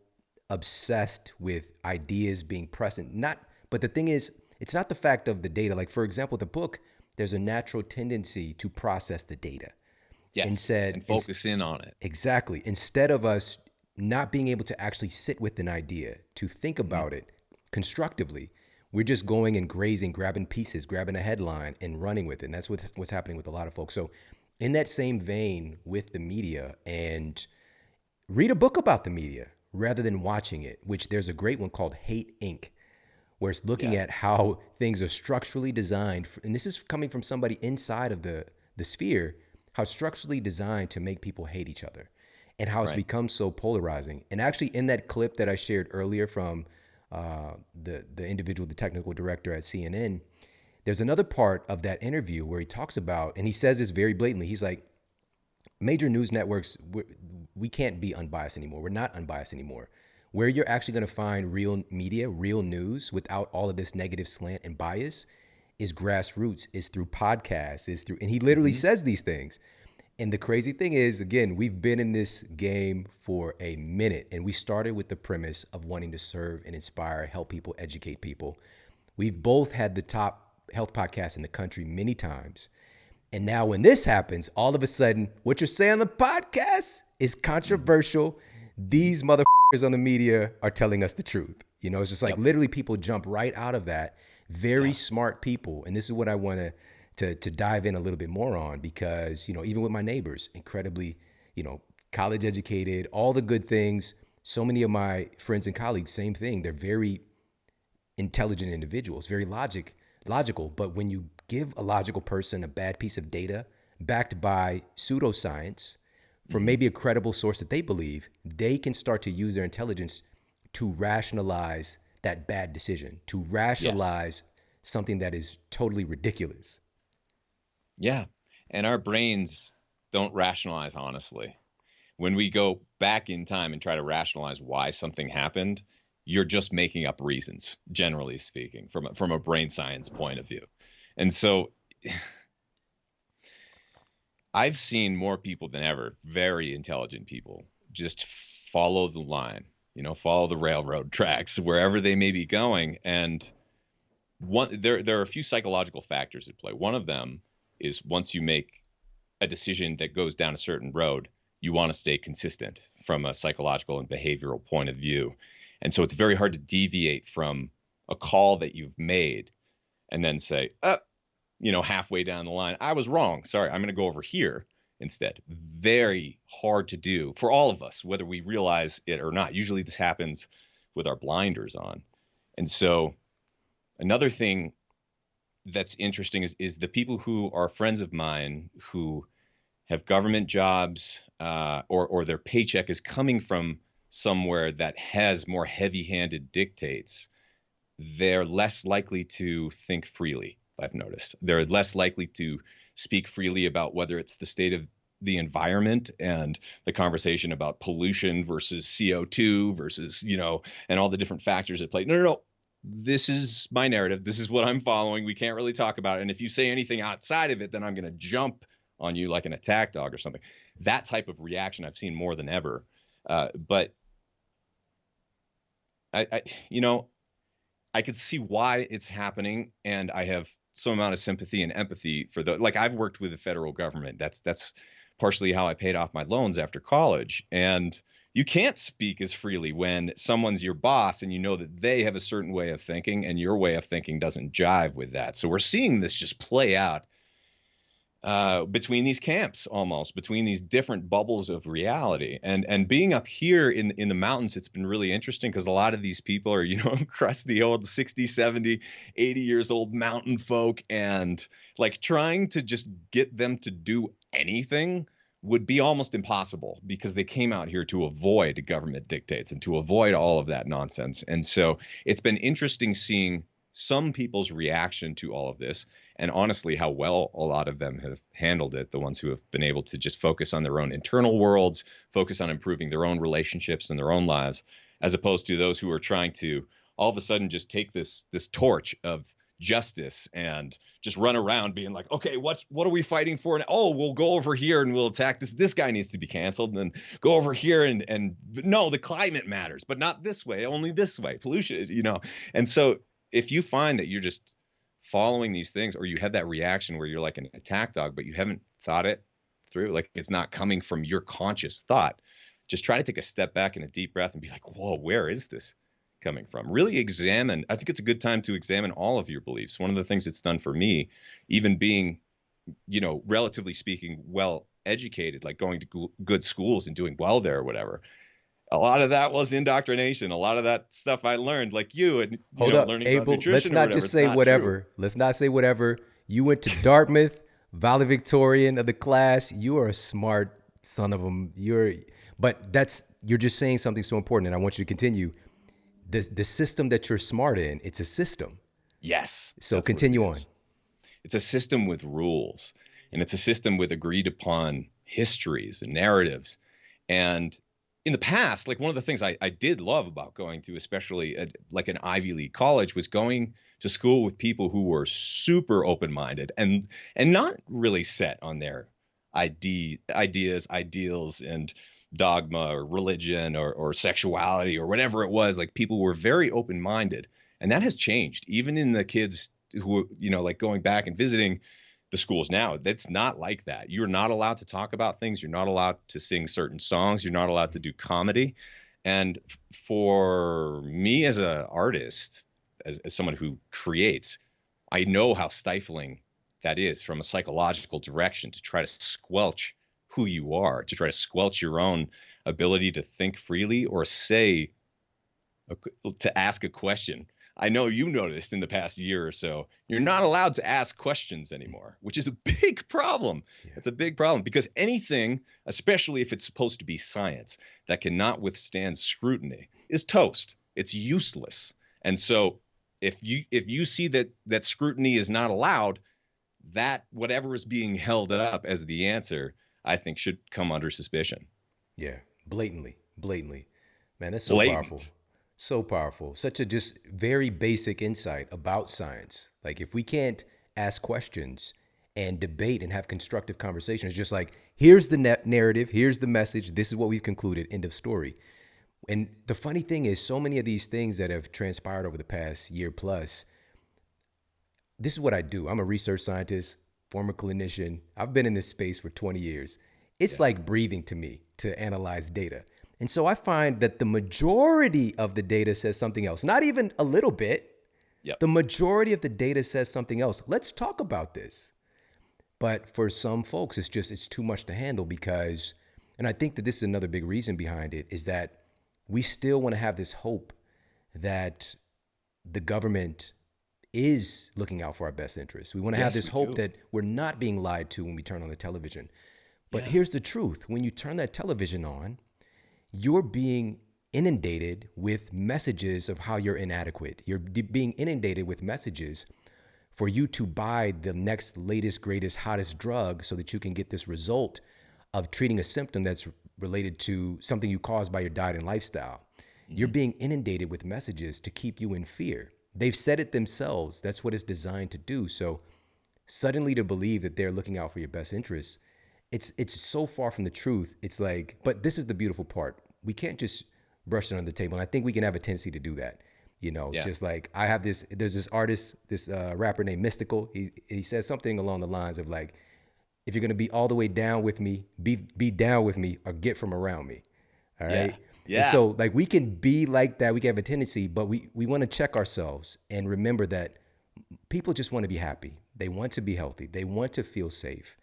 obsessed with ideas being present. But the thing is, it's not the fact of the data. Like, for example, the book, there's a natural tendency to process the data. Yes. And focus in on it. Exactly. Instead of us not being able to actually sit with an idea, to think about it constructively, we're just going and grazing, grabbing pieces, grabbing a headline and running with it. And that's what's happening with a lot of folks. So in that same vein with the media, and read a book about the media rather than watching it, which there's a great one called Hate Inc., where it's looking at how things are structurally designed. And this is coming from somebody inside of the sphere, how it's structurally designed to make people hate each other. And how it's become so polarizing. And actually, in that clip that I shared earlier from the individual, the technical director at CNN, there's another part of that interview where he talks about, and he says this very blatantly. He's like, major news networks, we can't be unbiased anymore. We're not unbiased anymore. Where you're actually going to find real media, real news without all of this negative slant and bias is grassroots, is through podcasts, is through, and he literally says these things. And the crazy thing is, again, we've been in this game for a minute, and we started with the premise of wanting to serve and inspire, help people, educate people. We've both had the top health podcast in the country many times. And now when this happens, all of a sudden, what you're saying on the podcast is controversial. These motherfuckers on the media are telling us the truth. You know, it's just like literally people jump right out of that. Very smart people. And this is what I want to dive in a little bit more on, because, you know, even with my neighbors, incredibly, you know, college educated, all the good things. So many of my friends and colleagues, same thing. They're very intelligent individuals, very logical. But when you give a logical person a bad piece of data backed by pseudoscience from maybe a credible source that they believe, they can start to use their intelligence to rationalize that bad decision, to rationalize something that is totally ridiculous. Yeah. And our brains don't rationalize, honestly. When we go back in time and try to rationalize why something happened, you're just making up reasons, generally speaking, from a brain science point of view. And so I've seen more people than ever, very intelligent people, just follow the line, you know, follow the railroad tracks wherever they may be going. And there are a few psychological factors at play. One of them is once you make a decision that goes down a certain road, you want to stay consistent from a psychological and behavioral point of view. And so it's very hard to deviate from a call that you've made and then say, you know, halfway down the line, I was wrong. Sorry, I'm going to go over here instead. Very hard to do for all of us, whether we realize it or not. Usually this happens with our blinders on. And so another thing that's interesting is the people who are friends of mine who have government jobs, or their paycheck is coming from somewhere that has more heavy-handed dictates, they're less likely to think freely. I've noticed they're less likely to speak freely about whether it's the state of the environment and the conversation about pollution versus CO2 versus, and all the different factors at play. No. This is my narrative. This is what I'm following. We can't really talk about it. And if you say anything outside of it, then I'm going to jump on you like an attack dog or something. That type of reaction I've seen more than ever. But I could see why it's happening, and I have some amount of sympathy and empathy for I've worked with the federal government. That's partially how I paid off my loans after college. And you can't speak as freely when someone's your boss and you know that they have a certain way of thinking and your way of thinking doesn't jive with that. So we're seeing this just play out between these camps, almost between these different bubbles of reality. And being up here in the mountains, it's been really interesting because a lot of these people are, crusty old 60, 70, 80 years old mountain folk, and like trying to just get them to do anything would be almost impossible because they came out here to avoid government dictates and to avoid all of that nonsense. And so it's been interesting seeing some people's reaction to all of this, and honestly, how well a lot of them have handled it. The ones who have been able to just focus on their own internal worlds, focus on improving their own relationships and their own lives, as opposed to those who are trying to all of a sudden just take this torch of justice and just run around being like, okay, what are we fighting for? And we'll go over here and we'll attack this guy needs to be canceled, and then go over here and no, the climate matters, but not this way, only this way, pollution, And so if you find that you're just following these things, or you have that reaction where you're like an attack dog, but you haven't thought it through, like it's not coming from your conscious thought, just try to take a step back and a deep breath and be like, whoa, where is this coming from? Really examine. I think it's a good time to examine all of your beliefs. One of the things it's done for me, even being, relatively speaking, well educated, like going to good schools and doing well there or whatever, a lot of that was indoctrination. A lot of that stuff I learned, like you, and Hold up, learning Abel, about nutrition. let's not just say whatever. True. Let's not say whatever. You went to Dartmouth, valedictorian of the class. You are a smart son of them. But you're just saying something so important, and I want you to continue. The system that you're smart in, it's a system. Yes. So continue on. It's a system with rules, and it's a system with agreed upon histories and narratives. And in the past, like one of the things I did love about going to, especially like an Ivy League college, was going to school with people who were super open-minded and not really set on their ideas, ideals, and dogma or religion or sexuality or whatever it was. Like people were very open-minded, and that has changed. Even in the kids who, like going back and visiting the schools now, that's not like that. You're not allowed to talk about things. You're not allowed to sing certain songs. You're not allowed to do comedy. And for me as an artist, as someone who creates, I know how stifling that is from a psychological direction, to try to squelch who you are, to try to squelch your own ability to think freely or to ask a question. I know you noticed in the past year or so, you're not allowed to ask questions anymore, which is a big problem. Yeah. It's a big problem because anything, especially if it's supposed to be science, that cannot withstand scrutiny is toast. It's useless. And so if you see that scrutiny is not allowed, that whatever is being held up as the answer, I think should come under suspicion. Yeah, blatantly. Man, that's so powerful. So powerful. Such a just very basic insight about science. Like if we can't ask questions and debate and have constructive conversations, just like, here's the narrative, here's the message, this is what we've concluded, end of story. And the funny thing is, so many of these things that have transpired over the past year plus, this is what I do. I'm a research scientist, former clinician. I've been in this space for 20 years. It's like breathing to me to analyze data. And so I find that the majority of the data says something else, not even a little bit. Yep. The majority of the data says something else. Let's talk about this. But for some folks, it's too much to handle because, and I think that this is another big reason behind it, is that we still want to have this hope that the government is looking out for our best interests. We want to have this we hope do. that we're not being lied to when we turn on the television. But Yeah. here's the truth. When you turn that television on, you're being inundated with messages of how you're inadequate. You're being inundated with messages for you to buy the next latest, greatest, hottest drug so that you can get this result of treating a symptom that's related to something you caused by your diet and lifestyle. You're being inundated with messages to keep you in fear. They've said it themselves. That's what it's designed to do. So suddenly to believe that they're looking out for your best interests, it's so far from the truth. It's like, but this is the beautiful part. We can't just brush it on the table. And I think we can have a tendency to do that. You know, Yeah. just like there's this artist, this rapper named Mystical. He says something along the lines of like, if you're gonna be all the way down with me, be down with me or get from around me. All right. Yeah. Yeah. And so like we can be like that. We can have a tendency, but we want to check ourselves and remember that people just want to be happy. They want to be healthy. They want to feel safe.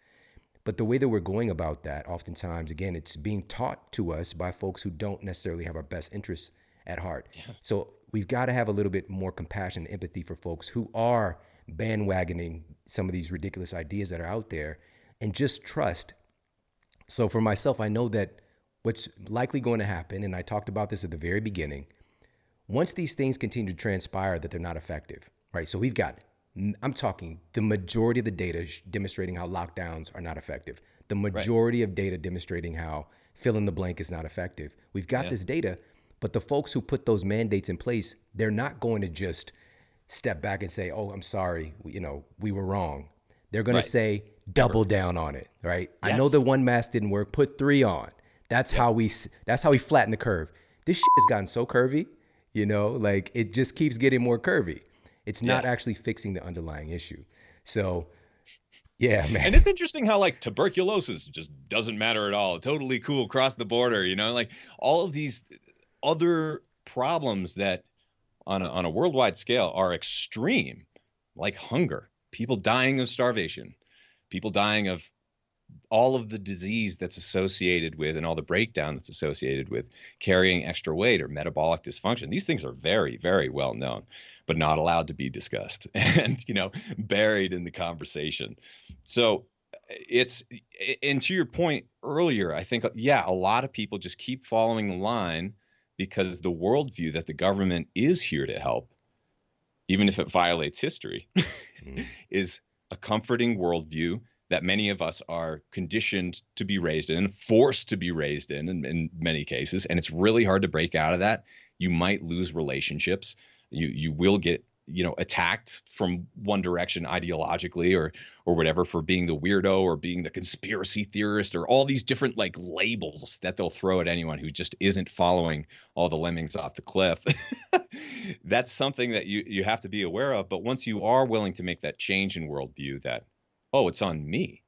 But the way that we're going about that, oftentimes, again, it's being taught to us by folks who don't necessarily have our best interests at heart. Yeah. So we've got to have a little bit more compassion and empathy for folks who are bandwagoning some of these ridiculous ideas that are out there and just trust. So for myself, I know that what's likely going to happen, and I talked about this at the very beginning, once these things continue to transpire that they're not effective, right? So we've got, I'm talking the majority of the data demonstrating how lockdowns are not effective. The majority of data demonstrating how fill in the blank is not effective. We've got this data, but the folks who put those mandates in place, they're not going to just step back and say, oh, I'm sorry, we were wrong. They're going to say, double down on it, right? Yes. I know the one mask didn't work, put 3 on. That's how we flatten the curve. This shit has gotten so curvy, like it just keeps getting more curvy. It's not actually fixing the underlying issue. So, yeah, man. And it's interesting how like tuberculosis just doesn't matter at all. Totally cool across the border, like all of these other problems that on a worldwide scale are extreme, like hunger, people dying of starvation, people dying of all of the disease that's associated with and all the breakdown that's associated with carrying extra weight or metabolic dysfunction. These things are very, very well known, but not allowed to be discussed and, buried in the conversation. So and to your point earlier, I think, a lot of people just keep following the line because the worldview that the government is here to help, even if it violates history, is a comforting worldview that many of us are conditioned to be raised in, forced to be raised in many cases. And it's really hard to break out of that. You might lose relationships. You will get, attacked from one direction ideologically or whatever for being the weirdo or being the conspiracy theorist or all these different like labels that they'll throw at anyone who just isn't following all the lemmings off the cliff. That's something that you have to be aware of. But once you are willing to make that change in worldview that, oh, it's on me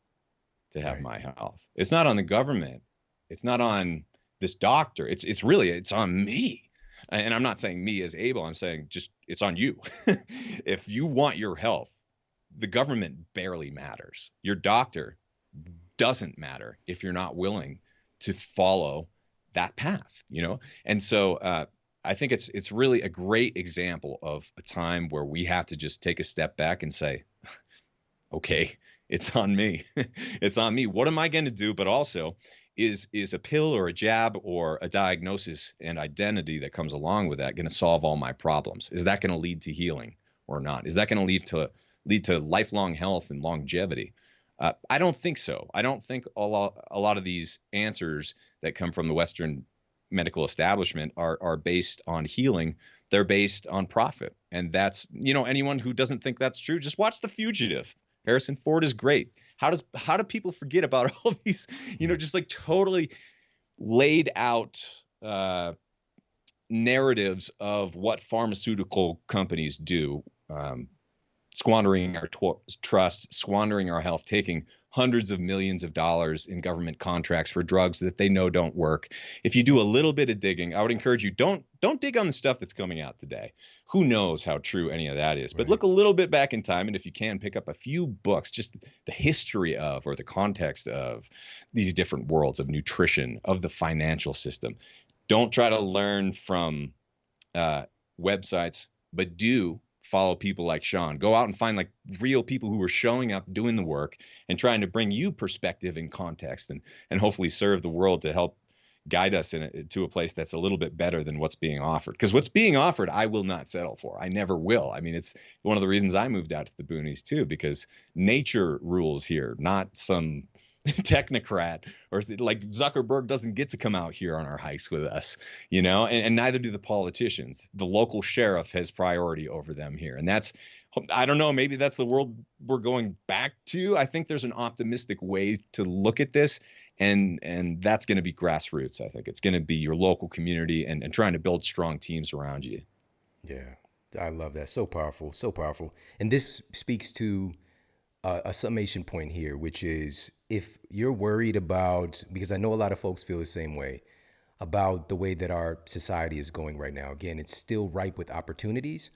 to have my health. It's not on the government. It's not on this doctor. It's really on me. And I'm not saying me as Abel. I'm saying just it's on you. If you want your health, the government barely matters. Your doctor doesn't matter if you're not willing to follow that path, And so I think it's really a great example of a time where we have to just take a step back and say, okay, it's on me. It's on me. What am I going to do? But also, is a pill or a jab or a diagnosis and identity that comes along with that going to solve all my problems? Is that going to lead to healing or not? Is that going to lead to lifelong health and longevity? I don't think so. I don't think a lot of these answers that come from the Western medical establishment are based on healing. They're based on profit. And that's, anyone who doesn't think that's true, just watch The Fugitive. Harrison Ford is great. How do people forget about all these, just like totally laid out narratives of what pharmaceutical companies do, squandering our trust, squandering our health, taking hundreds of millions of dollars in government contracts for drugs that they know don't work. If you do a little bit of digging, I would encourage you, don't dig on the stuff that's coming out today. Who knows how true any of that is, but look a little bit back in time. And if you can, pick up a few books, just the history of, or the context of these different worlds of nutrition, of the financial system. Don't try to learn from websites but do follow people like Shawn. Go out and find like real people who are showing up, doing the work, and trying to bring you perspective and context, and hopefully serve the world to help guide us to a place that's a little bit better than what's being offered. Because what's being offered, I will not settle for. I never will. I mean, it's one of the reasons I moved out to the boonies too, because nature rules here, not some technocrat, or like Zuckerberg doesn't get to come out here on our hikes with us, and neither do the politicians. The local sheriff has priority over them here. And that's, I don't know, maybe that's the world we're going back to. I think there's an optimistic way to look at this. And that's going to be grassroots. I think it's going to be your local community and trying to build strong teams around you. Yeah, I love that. So powerful, so powerful. And this speaks to a summation point here, which is if you're worried about, because I know a lot of folks feel the same way about the way that our society is going right now. Again, it's still ripe with opportunities,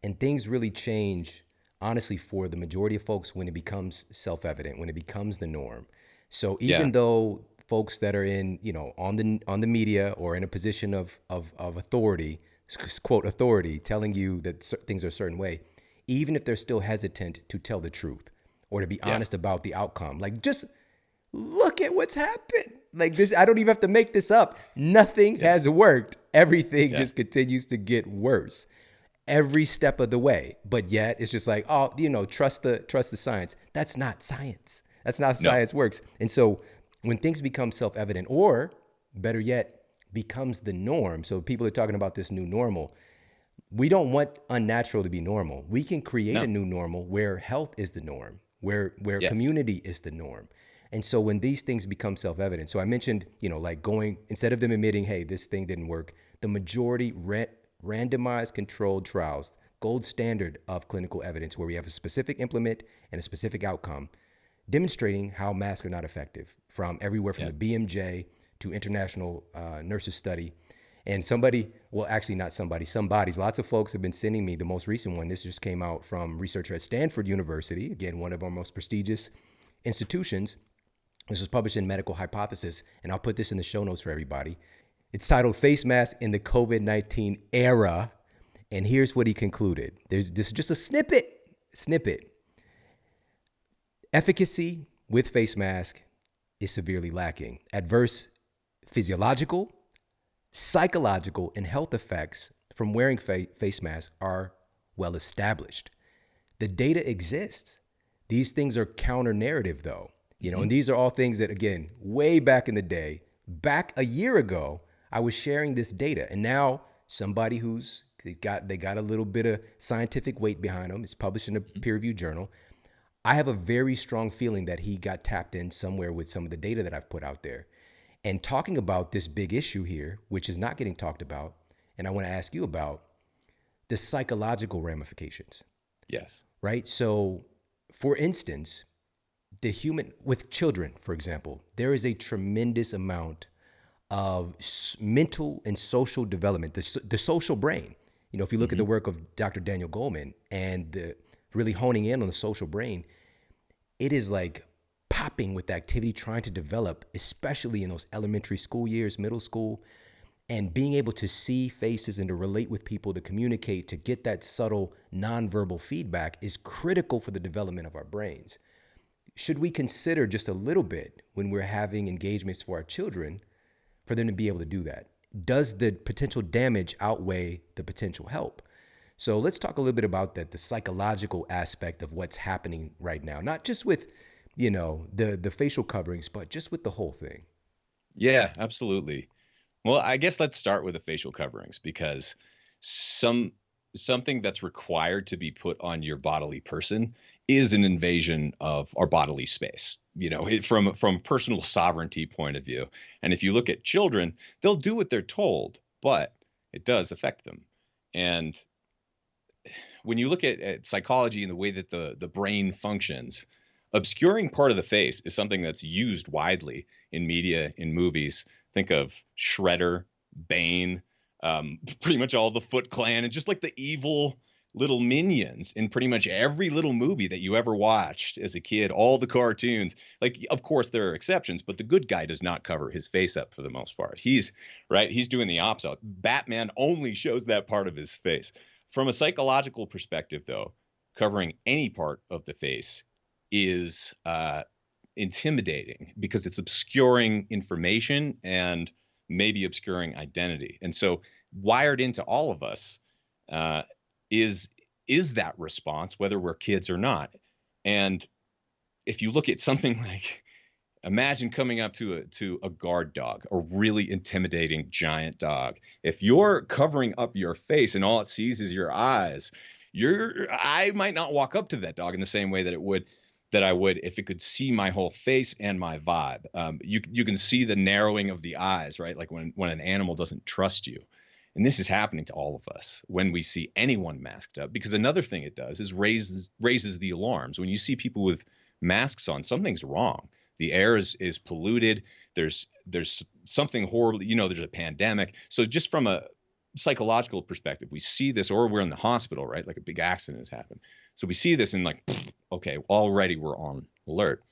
and things really change, honestly, for the majority of folks when it becomes self-evident, when it becomes the norm. So even though folks that are in, on the media or in a position of authority, quote authority, telling you that things are a certain way, even if they're still hesitant to tell the truth or to be honest about the outcome, like just look at what's happened. Like this, I don't even have to make this up. Nothing has worked. Everything just continues to get worse every step of the way. But yet it's just like, oh, trust the science. That's not science. That's not how science works. And so when things become self-evident, or better yet, becomes the norm. So people are talking about this new normal. We don't want unnatural to be normal. We can create a new normal where health is the norm, where community is the norm. And so when these things become self-evident, so I mentioned, like going, instead of them admitting, hey, this thing didn't work, the majority randomized controlled trials, gold standard of clinical evidence, where we have a specific implement and a specific outcome, demonstrating how masks are not effective, from everywhere from the BMJ to international nurses study. And somebodies, lots of folks have been sending me the most recent one. This just came out from researcher at Stanford University, again, one of our most prestigious institutions. This was published in Medical Hypothesis, and I'll put this in the show notes for everybody. It's titled Face Mask in the COVID-19 Era. And here's what he concluded. This is just a snippet. Efficacy with face mask is severely lacking. Adverse physiological, psychological, and health effects from wearing face masks are well established. The data exists. These things are counter narrative though, and these are all things that, again, way back in the day, back a year ago, I was sharing this data, and now somebody they got a little bit of scientific weight behind them. It's published in a peer-reviewed journal. I have a very strong feeling that he got tapped in somewhere with some of the data that I've put out there. And talking about this big issue here, which is not getting talked about, and I want to ask you about the psychological ramifications. Yes. Right? So, for instance, with children, for example, there is a tremendous amount of mental and social development, the social brain. If you look at the work of Dr. Daniel Goleman and really honing in on the social brain, it is like popping with activity trying to develop, especially in those elementary school years, middle school, and being able to see faces and to relate with people, to communicate, to get that subtle nonverbal feedback is critical for the development of our brains. Should we consider just a little bit when we're having engagements for our children for them to be able to do that? Does the potential damage outweigh the potential help? So let's talk a little bit about that, the psychological aspect of what's happening right now, not just with, the facial coverings, but just with the whole thing. Yeah, absolutely. Well, I guess let's start with the facial coverings, because something that's required to be put on your bodily person is an invasion of our bodily space, from personal sovereignty point of view. And if you look at children, they'll do what they're told, but it does affect them. And when you look at psychology and the way that the brain functions, obscuring part of the face is something that's used widely in media, in movies. Think of Shredder, Bane, pretty much all the Foot Clan, and just like the evil little minions in pretty much every little movie that you ever watched as a kid, all the cartoons. Like, of course, there are exceptions, but the good guy does not cover his face up for the most part. He's doing the opposite. Batman only shows that part of his face From a psychological perspective, though, covering any part of the face is intimidating because it's obscuring information and maybe obscuring identity. And so wired into all of us is that response, whether we're kids or not. And if you look at something like, imagine coming up to a guard dog, a really intimidating giant dog. If you're covering up your face and all it sees is your eyes, I might not walk up to that dog in the same way that I would if it could see my whole face and my vibe. You can see the narrowing of the eyes, right? Like when an animal doesn't trust you. And this is happening to all of us when we see anyone masked up, because another thing it does is raises the alarms. When you see people with masks on, something's wrong. The air is polluted. There's something horrible. There's a pandemic. So just from a psychological perspective, we see this, or we're in the hospital, right? Like a big accident has happened. So we see this and like, okay, already we're on alert.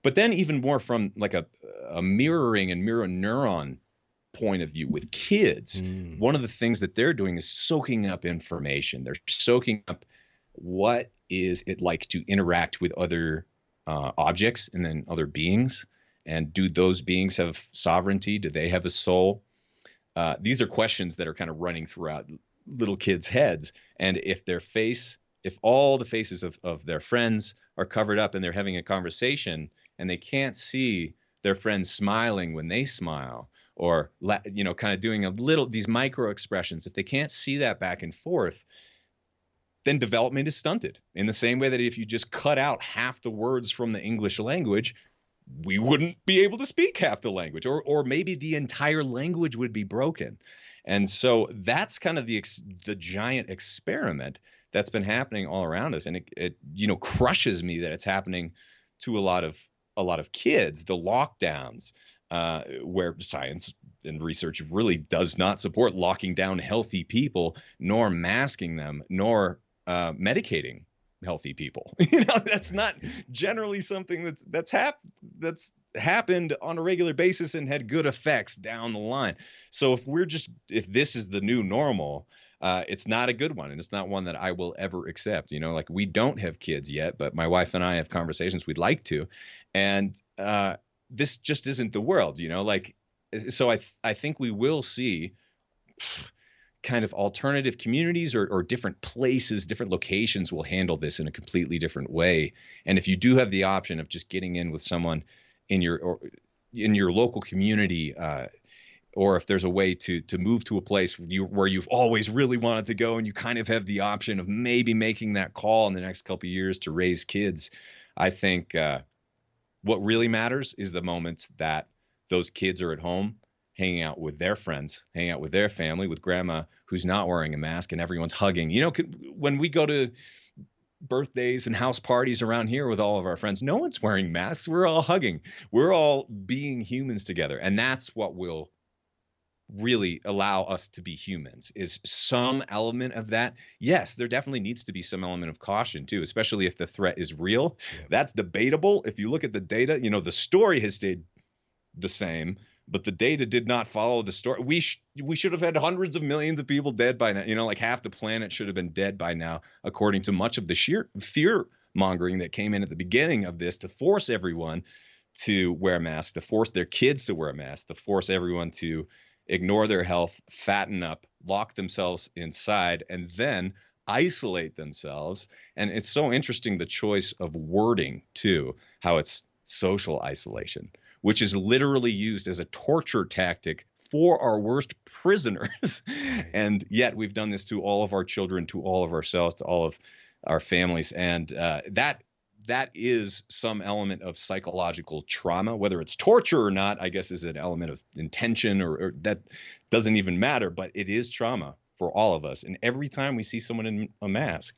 But then even more from like a mirroring and mirror neuron point of view with kids, one of the things that they're doing is soaking up information. They're soaking up what is it like to interact with other objects and then other beings, and do those beings have sovereignty? Do they have a soul? These are questions that are kind of running throughout little kids' heads. And if all the faces of their friends are covered up and they're having a conversation and they can't see their friends smiling when they smile, or kind of doing these micro expressions, if they can't see that back and forth, then development is stunted. In the same way that if you just cut out half the words from the English language, we wouldn't be able to speak half the language, or maybe the entire language would be broken. And so that's kind of the giant experiment that's been happening all around us. And it crushes me that it's happening to a lot of kids. The lockdowns, where science and research really does not support locking down healthy people, nor masking them, nor medicating healthy people. That's not generally something that's happened on a regular basis and had good effects down the line. So if this is the new normal, it's not a good one, and it's not one that I will ever accept. Like, we don't have kids yet, but my wife and I have conversations we'd like to, and this just isn't the world. So I think we will see kind of alternative communities or different places, different locations will handle this in a completely different way. And if you do have the option of just getting in with someone in your local community, or if there's a way to move to a place where you've always really wanted to go, and you kind of have the option of maybe making that call in the next couple of years to raise kids, I think what really matters is the moments that those kids are at home, hanging out with their friends, hanging out with their family, with grandma who's not wearing a mask, and everyone's hugging. When we go to birthdays and house parties around here with all of our friends, no one's wearing masks. We're all hugging. We're all being humans together. And that's what will really allow us to be humans, is some element of that. Yes, there definitely needs to be some element of caution too, especially if the threat is real. Yeah. That's debatable. If you look at the data, the story has stayed the same, but the data did not follow the story. We should have had hundreds of millions of people dead by now. Like half the planet should have been dead by now, according to much of the sheer fear mongering that came in at the beginning of this to force everyone to wear masks, to force their kids to wear a mask, to force everyone to ignore their health, fatten up, lock themselves inside, and then isolate themselves. And it's so interesting, the choice of wording too, how it's social isolation, which is literally used as a torture tactic for our worst prisoners. And yet we've done this to all of our children, to all of ourselves, to all of our families. And that is some element of psychological trauma. Whether it's torture or not, I guess, is an element of intention, or that doesn't even matter, but it is trauma for all of us. And every time we see someone in a mask,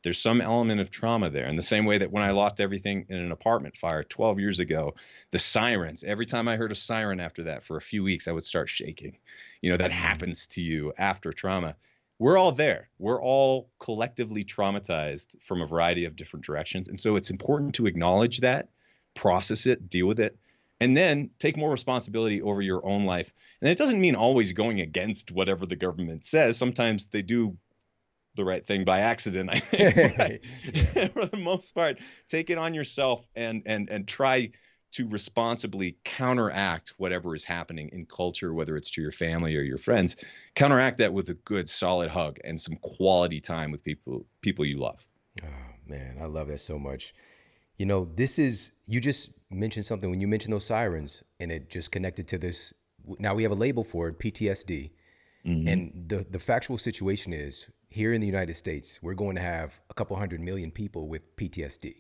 there's some element of trauma there. In the same way that when I lost everything in an apartment fire 12 years ago, the sirens, every time I heard a siren after that for a few weeks, I would start shaking. That happens to you after trauma. We're all there. We're all collectively traumatized from a variety of different directions. And so it's important to acknowledge that, process it, deal with it, and then take more responsibility over your own life. And it doesn't mean always going against whatever the government says. Sometimes they do the right thing by accident, I think. But for the most part, take it on yourself and try to responsibly counteract whatever is happening in culture, whether it's to your family or your friends. Counteract that with a good, solid hug and some quality time with people you love. Oh, man, I love that so much. You just mentioned something when you mentioned those sirens, and it just connected to this. Now we have a label for it, PTSD. Mm-hmm. And the factual situation is here in the United States, we're going to have a couple 100 million people with PTSD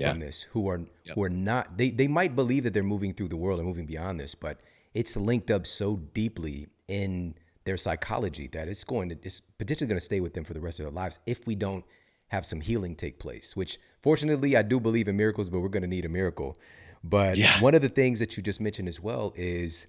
from this who are not, they might believe that they're moving through the world and moving beyond this, but it's linked up so deeply in their psychology that it's potentially going to stay with them for the rest of their lives if we don't have some healing take place, which fortunately I do believe in miracles, but we're going to need a miracle. But one of the things that you just mentioned as well is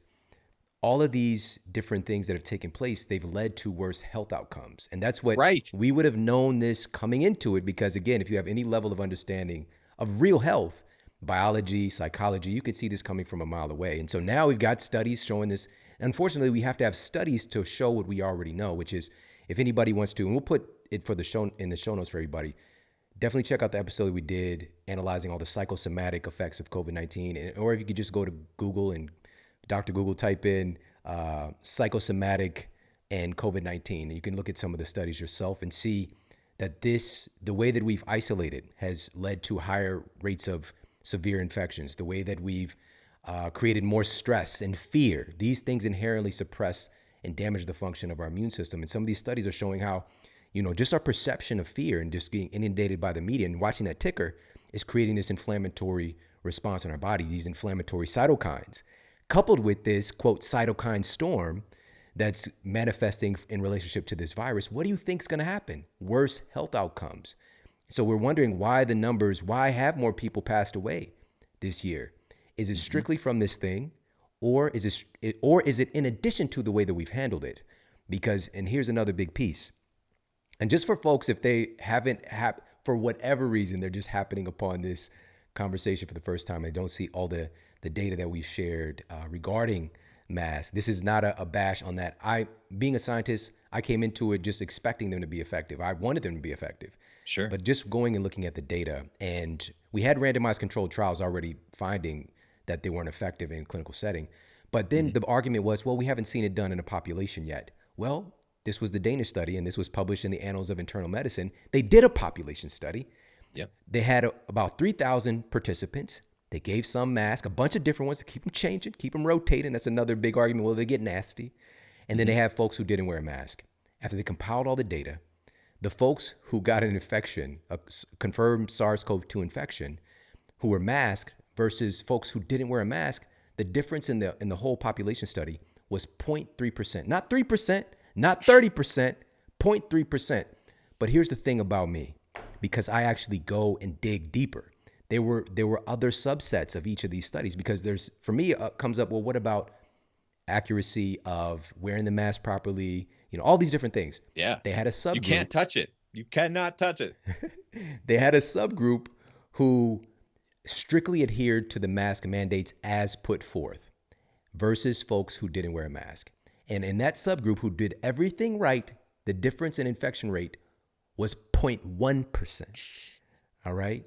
all of these different things that have taken place, they've led to worse health outcomes. And that's what we would have known this coming into it, because again, if you have any level of understanding of real health, biology, psychology, you could see this coming from a mile away. And so now we've got studies showing this. Unfortunately, we have to have studies to show what we already know, which is if anybody wants to, and we'll put it in the show notes for everybody, definitely check out the episode we did analyzing all the psychosomatic effects of COVID-19. Or if you could just go to Google and Dr. Google, type in psychosomatic and COVID-19, and you can look at some of the studies yourself and see that the way that we've isolated has led to higher rates of severe infections, the way that we've created more stress and fear. These things inherently suppress and damage the function of our immune system. And some of these studies are showing how, just our perception of fear and just being inundated by the media and watching that ticker is creating this inflammatory response in our body, these inflammatory cytokines, coupled with this, quote, cytokine storm that's manifesting in relationship to this virus. What do you think is going to happen? Worse health outcomes. So we're wondering why have more people passed away this year? Is it strictly from this thing, or is it in addition to the way that we've handled it? And here's another big piece. And just for folks, if they haven't for whatever reason, they're just happening upon this conversation for the first time, they don't see all the data that we've shared regarding masks. This is not a bash on that. Being a scientist, I came into it just expecting them to be effective. I wanted them to be effective. Sure. But just going and looking at the data, and we had randomized controlled trials already finding that they weren't effective in clinical setting. But then the argument was, well, we haven't seen it done in a population yet. Well, this was the Danish study, and this was published in the Annals of Internal Medicine. They did a population study. Yep. They had about 3,000 participants. They gave some masks, a bunch of different ones to keep them changing, keep them rotating. That's another big argument. Well, they get nasty. And then they have folks who didn't wear a mask. After they compiled all the data, the folks who got an infection, a confirmed SARS-CoV-2 infection, who were masked versus folks who didn't wear a mask, the difference in the whole population study was 0.3%. Not 3%, not 30%, 0.3%. But here's the thing about me, because I actually go and dig deeper. There were other subsets of each of these studies, because for me, comes up, well, what about accuracy of wearing the mask properly? All these different things. Yeah. They had a subgroup. You can't touch it. You cannot touch it. They had a subgroup who strictly adhered to the mask mandates as put forth versus folks who didn't wear a mask. And in that subgroup who did everything right, the difference in infection rate was 0.1%. All right.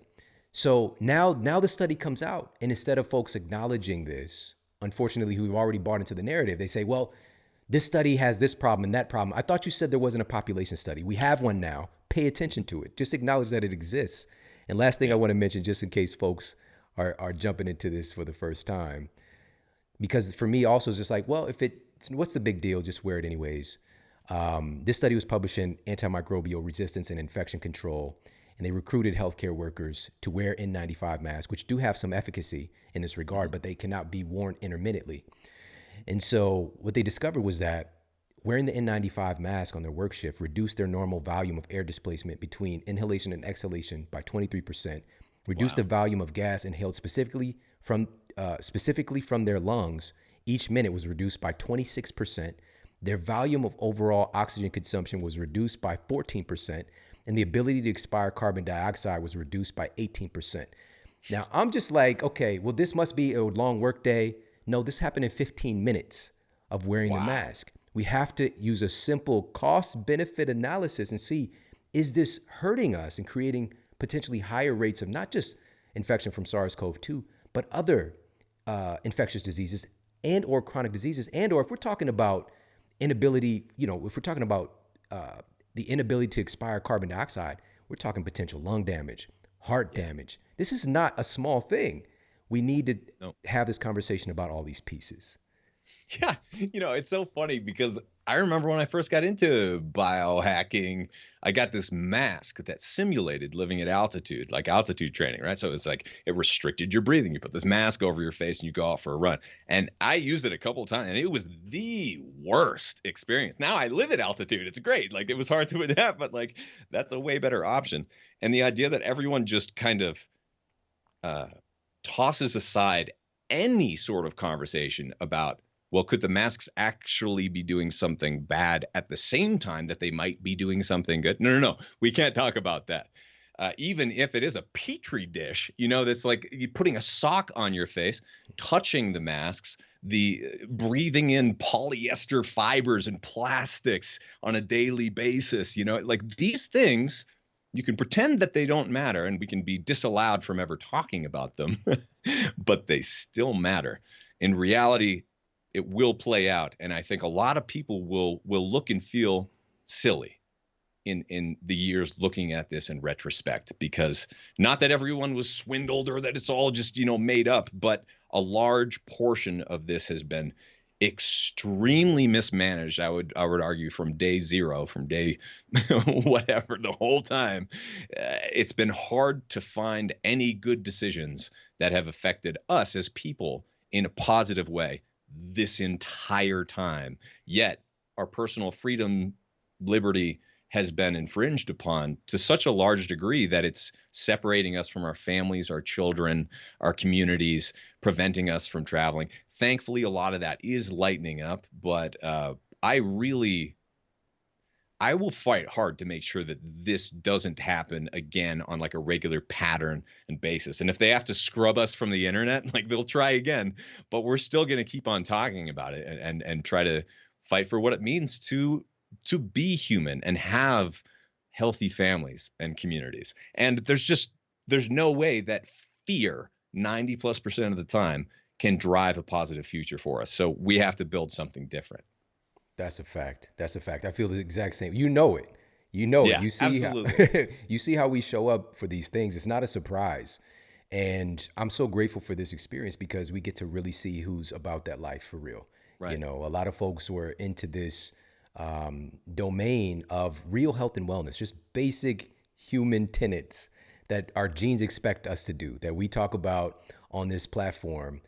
So now the study comes out, and instead of folks acknowledging this, unfortunately, who've already bought into the narrative, they say, well, this study has this problem and that problem. I thought you said there wasn't a population study. We have one now. Pay attention to it. Just acknowledge that it exists. And last thing I want to mention, just in case folks are jumping into this for the first time, because for me also it's just like, well, what's the big deal? Just wear it anyways. This study was published in Antimicrobial Resistance and Infection Control, and they recruited healthcare workers to wear N95 masks, which do have some efficacy in this regard, but they cannot be worn intermittently. And so what they discovered was that wearing the N95 mask on their work shift reduced their normal volume of air displacement between inhalation and exhalation by 23%, reduced the volume of gas inhaled specifically from their lungs each minute was reduced by 26%. Their volume of overall oxygen consumption was reduced by 14%, and the ability to expire carbon dioxide was reduced by 18%. Now, I'm just like, okay, well, this must be a long work day. No, this happened in 15 minutes of wearing the mask. We have to use a simple cost-benefit analysis and see, is this hurting us and creating potentially higher rates of not just infection from SARS-CoV-2, but other infectious diseases and or chronic diseases, and or if we're talking about inability, if we're talking about the inability to expire carbon dioxide, we're talking potential lung damage, heart damage. This is not a small thing. We need to have this conversation about all these pieces. Yeah, it's so funny because I remember when I first got into biohacking, I got this mask that simulated living at altitude, like altitude training, right? So it's like it restricted your breathing. You put this mask over your face and you go out for a run. And I used it a couple of times and it was the worst experience. Now I live at altitude. It's great. Like it was hard to adapt, but like that's a way better option. And the idea that everyone just kind of tosses aside any sort of conversation about, well, could the masks actually be doing something bad at the same time that they might be doing something good? No. We can't talk about that. Even if it is a petri dish, that's like you putting a sock on your face, touching the masks, the breathing in polyester fibers and plastics on a daily basis, like these things, you can pretend that they don't matter and we can be disallowed from ever talking about them, but they still matter. In reality, it will play out. And I think a lot of people will look and feel silly in the years looking at this in retrospect, because not that everyone was swindled or that it's all just, made up, but a large portion of this has been extremely mismanaged. I would argue from day zero, from day whatever, the whole time. It's been hard to find any good decisions that have affected us as people in a positive way this entire time. Yet our personal freedom, liberty has been infringed upon to such a large degree that it's separating us from our families, our children, our communities, preventing us from traveling. Thankfully, a lot of that is lightening up, but I will fight hard to make sure that this doesn't happen again on like a regular pattern and basis. And if they have to scrub us from the internet, like they'll try again, but we're still going to keep on talking about it and try to fight for what it means to be human and have healthy families and communities. And there's no way that fear 90+% of the time can drive a positive future for us. So we have to build something different. That's a fact. I feel the exact same. You know it. You see absolutely. You see how we show up for these things. It's not a surprise. And I'm so grateful for this experience because we get to really see who's about that life for real. Right. A lot of folks were into this domain of real health and wellness, just basic human tenets that our genes expect us to do, that we talk about on this platform.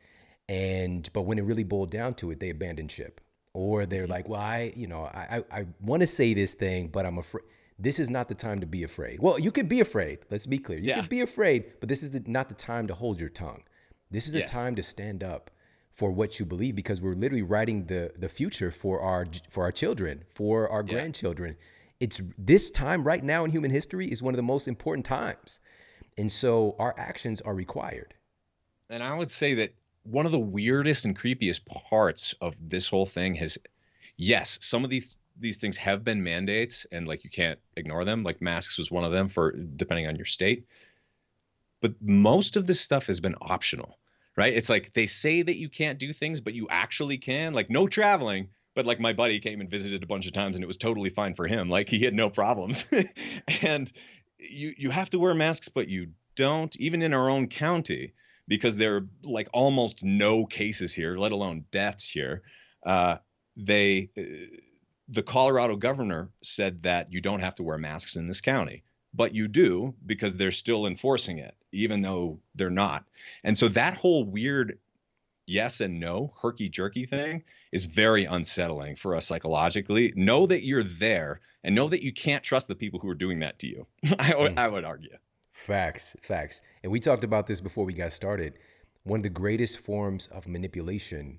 But when it really boiled down to it, they abandoned ship. Or they're like, well, I want to say this thing, but I'm afraid. This is not the time to be afraid. Well, you could be afraid. Let's be clear. You could be afraid, but this is not the time to hold your tongue. This is the time to stand up for what you believe, because we're literally writing the future for our children, for our grandchildren. It's this time right now in human history is one of the most important times. And so our actions are required. And I would say that one of the weirdest and creepiest parts of this whole thing has, yes, some of these things have been mandates and like you can't ignore them. Like masks was one of them for depending on your state. But most of this stuff has been optional, right? It's like they say that you can't do things, but you actually can. Like no traveling. But like my buddy came and visited a bunch of times and it was totally fine for him. Like he had no problems. And you have to wear masks, but you don't, even in our own county, because there are like almost no cases here, let alone deaths here. The Colorado governor said that you don't have to wear masks in this county, but you do because they're still enforcing it, even though they're not. And so that whole weird yes and no herky-jerky thing is very unsettling for us psychologically. Know that you're there and know that you can't trust the people who are doing that to you. I would argue. Facts. And we talked about this before we got started. One of the greatest forms of manipulation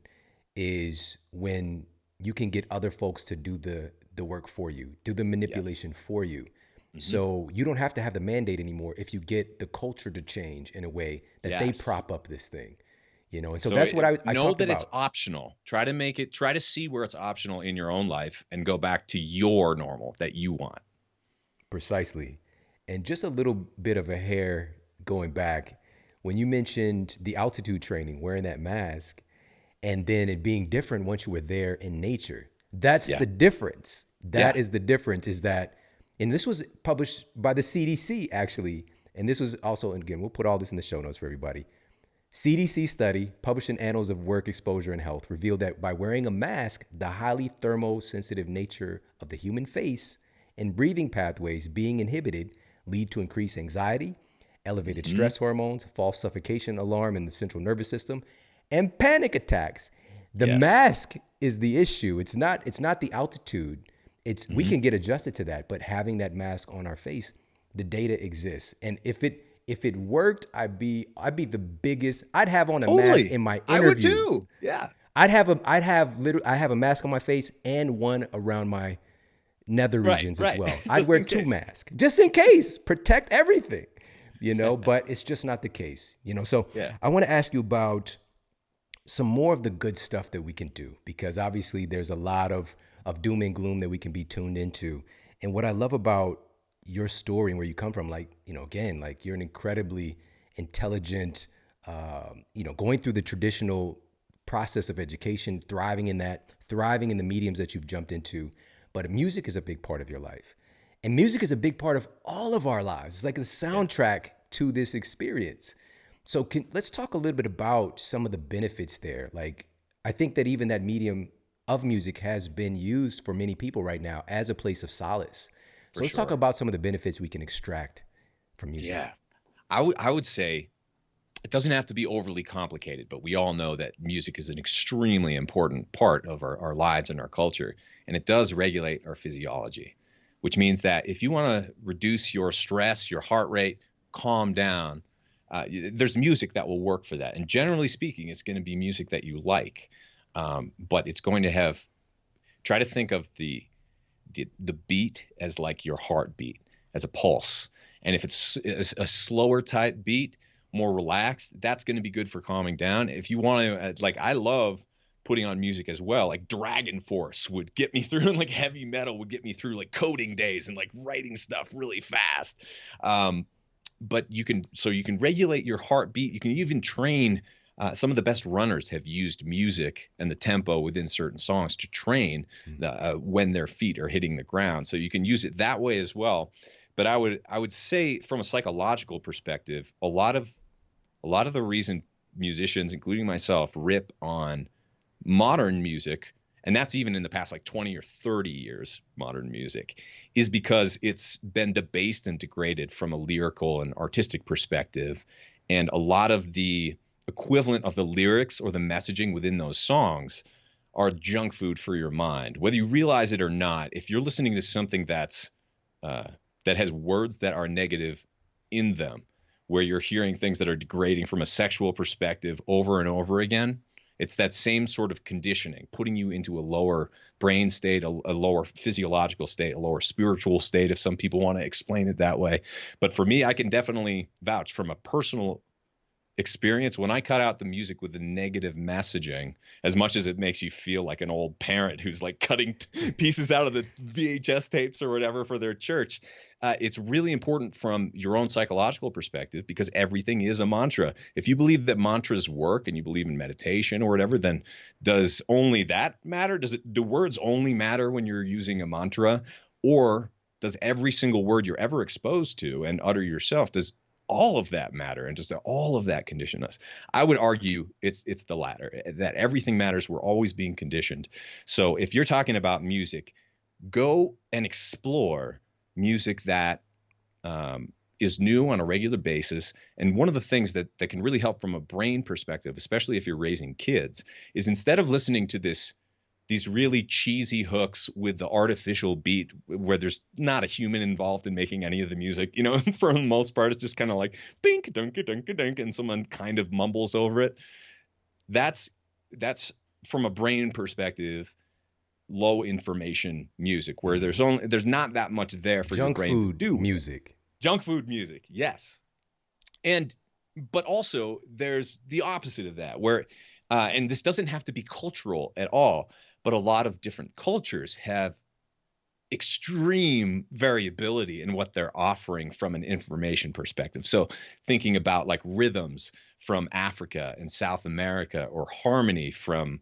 is when you can get other folks to do the work for you, do the manipulation for you. Mm-hmm. So you don't have to have the mandate anymore if you get the culture to change in a way that they prop up this thing. And so that's what I know that about. It's optional. Try to see where it's optional in your own life and go back to your normal that you want. Precisely. And just a little bit of a hair going back, when you mentioned the altitude training, wearing that mask, and then it being different once you were there in nature. That's Yeah. the difference. That Yeah. is the difference, is that, and this was published by the CDC actually. And this was also, and again, we'll put all this in the show notes for everybody. CDC study published in Annals of Work Exposure and Health revealed that by wearing a mask, the highly thermosensitive nature of the human face and breathing pathways being inhibited lead to increased anxiety, elevated Hmm. stress hormones, false suffocation alarm in the central nervous system, and panic attacks. The Yes. mask is the issue. It's not the altitude. It's we Hmm. can get adjusted to that, but having that mask on our face, the data exists. And if it worked, I'd be the biggest. I'd have on a mask Totally. in my I would interviews. too. Yeah. I have a mask on my face and one around my nether Right. regions as Right. well. I'd Just wear in two case. masks just in case, protect everything, but it's just not the case. So Yeah. I want to ask you about some more of the good stuff that we can do, because obviously there's a lot of doom and gloom that we can be tuned into. And what I love about your story and where you come from, like, again, like you're an incredibly intelligent, going through the traditional process of education, thriving in that, thriving in the mediums that you've jumped into. But music is a big part of your life. And music is a big part of all of our lives. It's like the soundtrack to this experience. So let's talk a little bit about some of the benefits there. Like, I think that even that medium of music has been used for many people right now as a place of solace. For So let's talk sure. about some of the benefits we can extract from music. Yeah. I would say it doesn't have to be overly complicated, but we all know that music is an extremely important part of our lives and our culture. And it does regulate our physiology, which means that if you want to reduce your stress, your heart rate, calm down, there's music that will work for that. And generally speaking, it's going to be music that you like. But it's going to have, try to think of the beat as like your heartbeat, as a pulse. And if it's a slower type beat, more relaxed, that's going to be good for calming down. If you want to, like, I love putting on music as well. Like Dragon Force would get me through, and like heavy metal would get me through like coding days and like writing stuff really fast. But you can regulate your heartbeat. You can even train. Some of the best runners have used music and the tempo within certain songs to train when their feet are hitting the ground. So you can use it that way as well. But I would say from a psychological perspective, a lot of the reason musicians, including myself, rip on modern music, and that's even in the past like 20 or 30 years, modern music, is because it's been debased and degraded from a lyrical and artistic perspective. And a lot of the equivalent of the lyrics or the messaging within those songs are junk food for your mind, whether you realize it or not. If you're listening to something that has words that are negative in them, where you're hearing things that are degrading from a sexual perspective over and over again, it's that same sort of conditioning, putting you into a lower brain state, a lower physiological state, a lower spiritual state, if some people want to explain it that way. But for me, I can definitely vouch from a personal experience, when I cut out the music with the negative messaging, as much as it makes you feel like an old parent who's like cutting pieces out of the VHS tapes or whatever for their church, it's really important from your own psychological perspective, because everything is a mantra. If you believe that mantras work and you believe in meditation or whatever, then does only that matter? Do words only matter when you're using a mantra? Or does every single word you're ever exposed to and utter yourself, does all of that matter, and just all of that condition us? I would argue it's the latter, that everything matters. We're always being conditioned. So if you're talking about music, go and explore music that is new on a regular basis. And one of the things that can really help from a brain perspective, especially if you're raising kids, is instead of listening to these really cheesy hooks with the artificial beat where there's not a human involved in making any of the music, for the most part, it's just kind of like bink, dunk, dunk, dunk, and someone kind of mumbles over it. That's from a brain perspective, low information music, where there's not that much there for your brain to do. Junk food music. Yes. But also there's the opposite of that, where, and this doesn't have to be cultural at all, but a lot of different cultures have extreme variability in what they're offering from an information perspective. So thinking about like rhythms from Africa and South America, or harmony from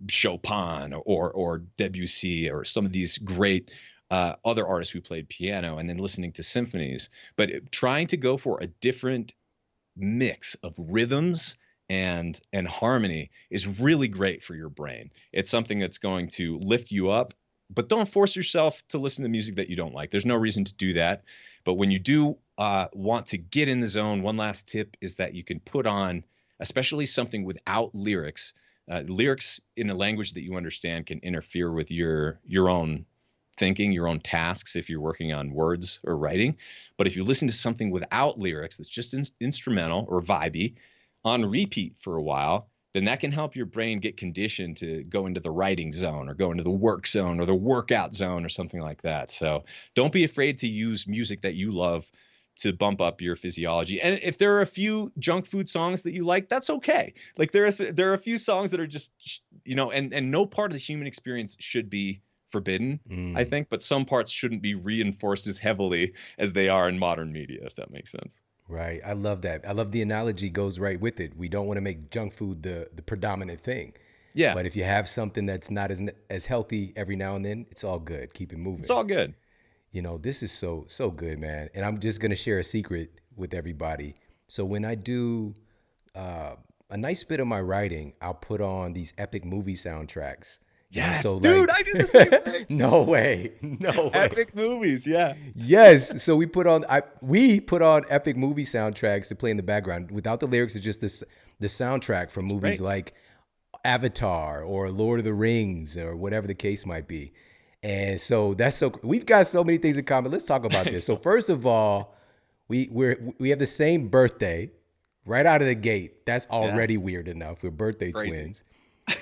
Chopin or Debussy, or some of these great other artists who played piano, and then listening to symphonies, but trying to go for a different mix of rhythms and harmony is really great for your brain. It's something that's going to lift you up, but don't force yourself to listen to music that you don't like. There's no reason to do that. But when you do want to get in the zone, one last tip is that you can put on, especially something without lyrics. Lyrics in a language that you understand can interfere with your own thinking, your own tasks if you're working on words or writing. But if you listen to something without lyrics that's just instrumental or vibey on repeat for a while, then that can help your brain get conditioned to go into the writing zone, or go into the work zone, or the workout zone, or something like that. So don't be afraid to use music that you love to bump up your physiology. And if there are a few junk food songs that you like, that's okay. Like there are a few songs that are just, and no part of the human experience should be forbidden, I think, but some parts shouldn't be reinforced as heavily as they are in modern media, if that makes sense. Right. I love that. I love the analogy goes right with it. We don't want to make junk food the predominant thing. Yeah. But if you have something that's not as healthy every now and then, it's all good. Keep it moving. It's all good. This is so good, man. And I'm just going to share a secret with everybody. So when I do a nice bit of my writing, I'll put on these epic movie soundtracks. Yes, so dude, I do the same thing. No way. Epic movies, yeah. Yes, so we put on epic movie soundtracks to play in the background. Without the lyrics, it's just the soundtrack from movies like Avatar or Lord of the Rings or whatever the case might be. And so we've got so many things in common. Let's talk about this. So first of all, we have the same birthday right out of the gate. That's already weird enough. We're birthday twins.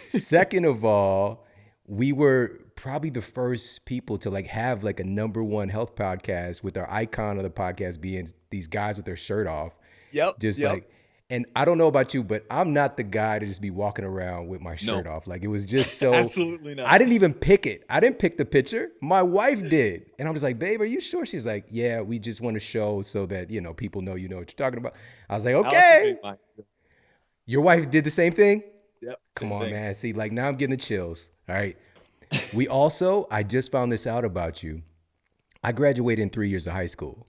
Second of all, we were probably the first people to have a #1 health podcast, with our icon of the podcast being these guys with their shirt off. Yep. And I don't know about you, but I'm not the guy to just be walking around with my shirt off. It was just so. Absolutely not. I didn't even pick it. I didn't pick the picture. My wife did. And I was like, babe, are you sure? She's like, yeah, we just want to show so that, people know what you're talking about. I was like, okay. Your wife did the same thing? Yep. Come on, man. See, now I'm getting the chills. All right. I just found this out about you. I graduated in 3 years of high school.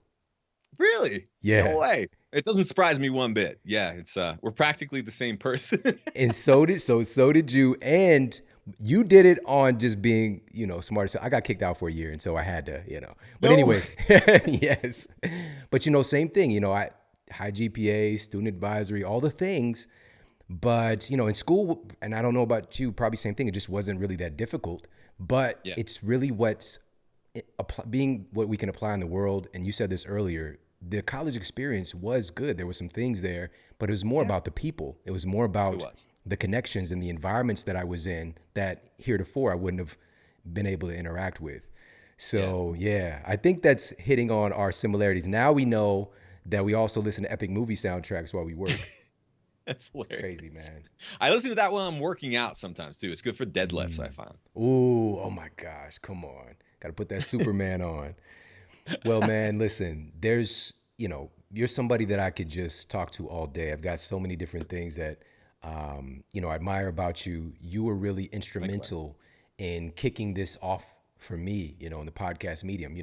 Really? Yeah. No way. It doesn't surprise me one bit. Yeah, it's we're practically the same person. And so did you. And you did it on just being, smart. So I got kicked out for a year, and so I had to, But anyways, yes. But same thing. I high GPA, student advisory, all the things. But, in school, and I don't know about you, probably same thing. It just wasn't really that difficult. But it's really being what we can apply in the world. And you said this earlier, the college experience was good. There were some things there, but it was more about the people. It was more about the connections and the environments that I was in that heretofore I wouldn't have been able to interact with. So, I think that's hitting on our similarities. Now we know that we also listen to epic movie soundtracks while we work. That's hilarious. Crazy, man. I listen to that while I'm working out sometimes too. It's good for deadlifts, I found. Ooh, oh my gosh, come on. Got to put that Superman on. Well, man, listen, you're somebody that I could just talk to all day. I've got so many different things that, I admire about you. You were really instrumental in kicking this off for me, in the podcast medium.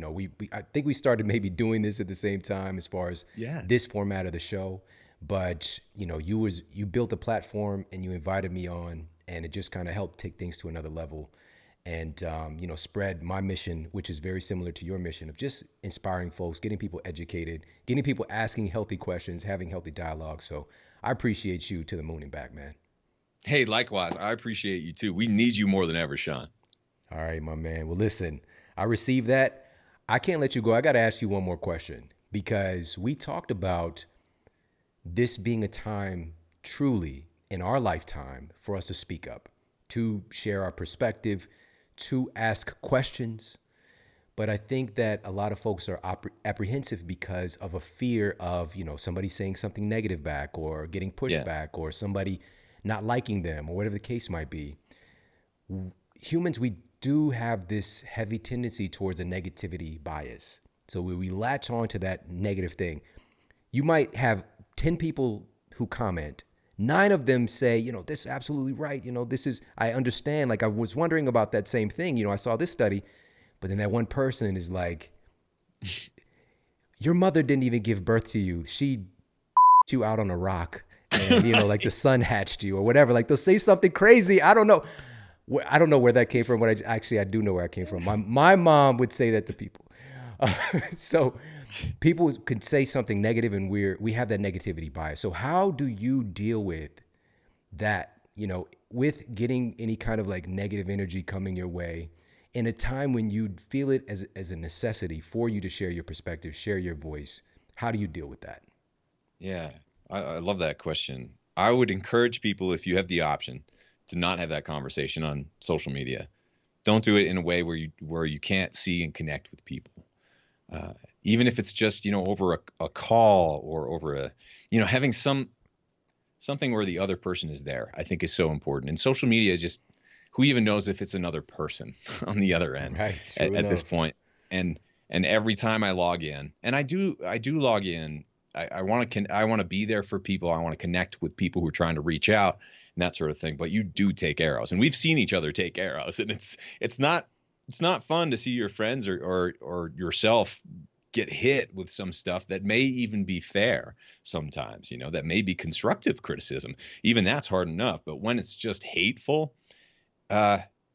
I think we started maybe doing this at the same time as far as this format of the show. But, you built a platform and you invited me on, and it just kind of helped take things to another level and, spread my mission, which is very similar to your mission of just inspiring folks, getting people educated, getting people asking healthy questions, having healthy dialogue. So I appreciate you to the moon and back, man. Hey, likewise. I appreciate you too. We need you more than ever, Shawn. All right, my man. Well, listen, I received that. I can't let you go. I got to ask you one more question, because we talked about this being a time truly in our lifetime for us to speak up, to share our perspective, to ask questions. But I think that a lot of folks are apprehensive because of a fear of, somebody saying something negative back, or getting pushed back, or somebody not liking them, or whatever the case might be. Humans, we do have this heavy tendency towards a negativity bias. So when we latch on to that negative thing, you might have 10 people who comment. 9 of them say, this is absolutely right. I understand. Like, I was wondering about that same thing. I saw this study, but then that one person is like, your mother didn't even give birth to you. She you out on a rock and, like the sun hatched you or whatever. Like, they'll say something crazy. I don't know. I don't know where that came from, but I do know where I came from. My mom would say that to people. So people can say something negative and we have that negativity bias. So how do you deal with that, with getting any kind of like negative energy coming your way in a time when you feel it as a necessity for you to share your perspective, share your voice? How do you deal with that? Yeah, I love that question. I would encourage people, if you have the option, to not have that conversation on social media. Don't do it in a way where you can't see and connect with people. Even if it's just, over a call or over having something where the other person is there, I think is so important. And social media is just, who even knows if it's another person on the other end, right, at this point. And every time I log in, and I do log in, I want to be there for people. I want to connect with people who are trying to reach out and that sort of thing. But you do take arrows, and we've seen each other take arrows, and it's not fun to see your friends or yourself get hit with some stuff that may even be fair sometimes, that may be constructive criticism. Even that's hard enough. But when it's just hateful,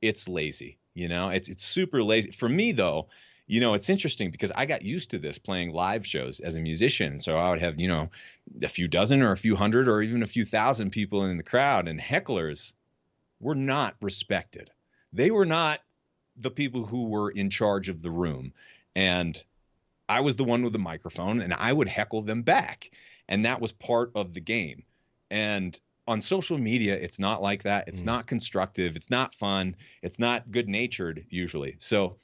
it's lazy, it's super lazy. For me, though, it's interesting because I got used to this playing live shows as a musician. So I would have, a few dozen or a few hundred or even a few thousand people in the crowd, and hecklers were not respected. They were not the people who were in charge of the room. And I was the one with the microphone, and I would heckle them back. And that was part of the game. And on social media, it's not like that. It's not constructive. It's not fun. It's not good natured usually. So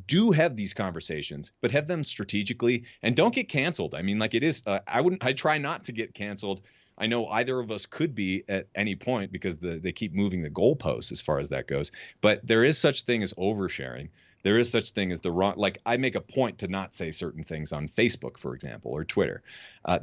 do have these conversations, but have them strategically, and don't get canceled. I mean, like, it is, I try not to get canceled. I know either of us could be at any point because they keep moving the goalposts as far as that goes. But there is such thing as oversharing. There is such thing as the wrong, like, I make a point to not say certain things on Facebook, for example, or Twitter,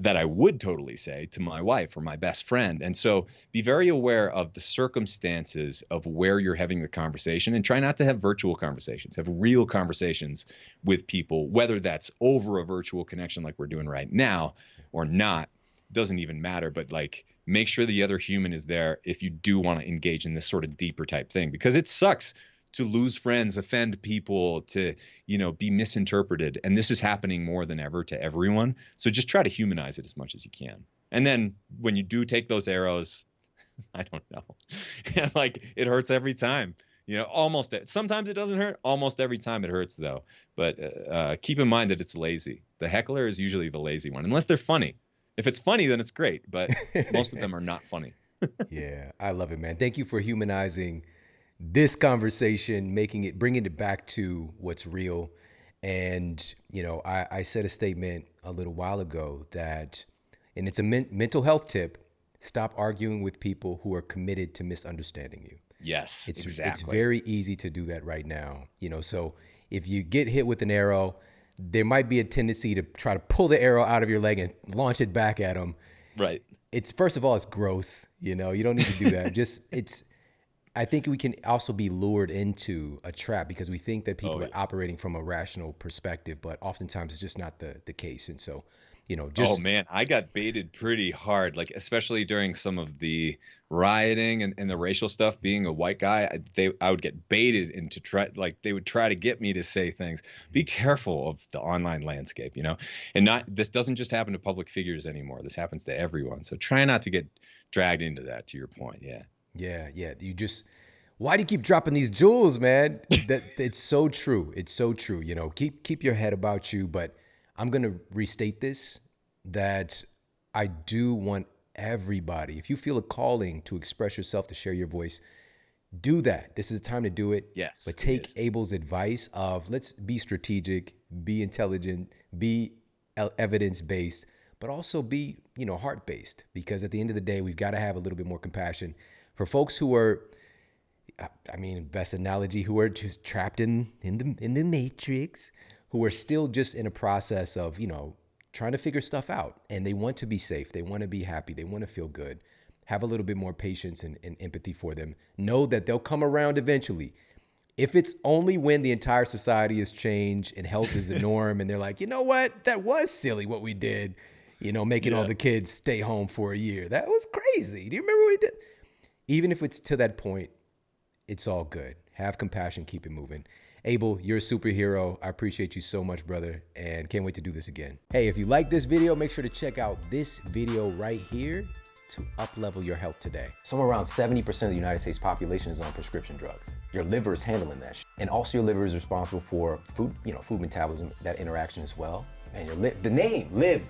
that I would totally say to my wife or my best friend. And so be very aware of the circumstances of where you're having the conversation, and try not to have virtual conversations. Have real conversations with people, whether that's over a virtual connection like we're doing right now or not. Doesn't even matter, but like, make sure the other human is there if you do want to engage in this sort of deeper type thing, because it sucks to lose friends, offend people, to, be misinterpreted. And this is happening more than ever to everyone. So just try to humanize it as much as you can. And then when you do take those arrows, I don't know, like, it hurts every time, almost. Sometimes it doesn't hurt. Almost every time it hurts, though. But keep in mind that it's lazy. The heckler is usually the lazy one, unless they're funny. If it's funny, then it's great. But most of them are not funny. Yeah, I love it, man. Thank you for humanizing this conversation, bringing it back to what's real. And, I said a statement a little while ago that, and it's a mental health tip, stop arguing with people who are committed to misunderstanding you. Yes, exactly. It's very easy to do that right now. So if you get hit with an arrow, there might be a tendency to try to pull the arrow out of your leg and launch it back at them. Right. First of all, it's gross. You don't need to do that. I think we can also be lured into a trap because we think that people are operating from a rational perspective, but oftentimes it's just not the case. And so, oh man, I got baited pretty hard, like, especially during some of the rioting and the racial stuff. Being a white guy, I would get baited into they would try to get me to say things. Be careful of the online landscape, and this doesn't just happen to public figures anymore. This happens to everyone. So try not to get dragged into that, to your point. Yeah. Yeah. Why do you keep dropping these jewels, man? It's so true. It's so true. Keep your head about you. But I'm going to restate this, that I do want everybody, if you feel a calling to express yourself, to share your voice, do that. This is the time to do it. Yes. But take Abel's advice of, let's be strategic, be intelligent, be evidence-based, but also be, heart-based. Because at the end of the day, we've got to have a little bit more compassion for folks who are, I mean, best analogy, who are just trapped in the matrix, who are still just in a process of, you know, trying to figure stuff out. And they want to be safe. They want to be happy. They want to feel good. Have a little bit more patience and empathy for them. Know that they'll come around eventually. If it's only when the entire society has changed and health is the norm and they're like, you know what, that was silly what we did, you know, making all the kids stay home for a year. That was crazy. Do you remember what we did? Even if it's to that point, it's all good. Have compassion, keep it moving. Abel, you're a superhero. I appreciate you so much, brother, and can't wait to do this again. Hey, if you like this video, make sure to check out this video right here to up-level your health today. Somewhere around 70% of the United States population is on prescription drugs. Your liver is handling that shit. And also your liver is responsible for food, you know, food metabolism, that interaction as well. And your the name, live,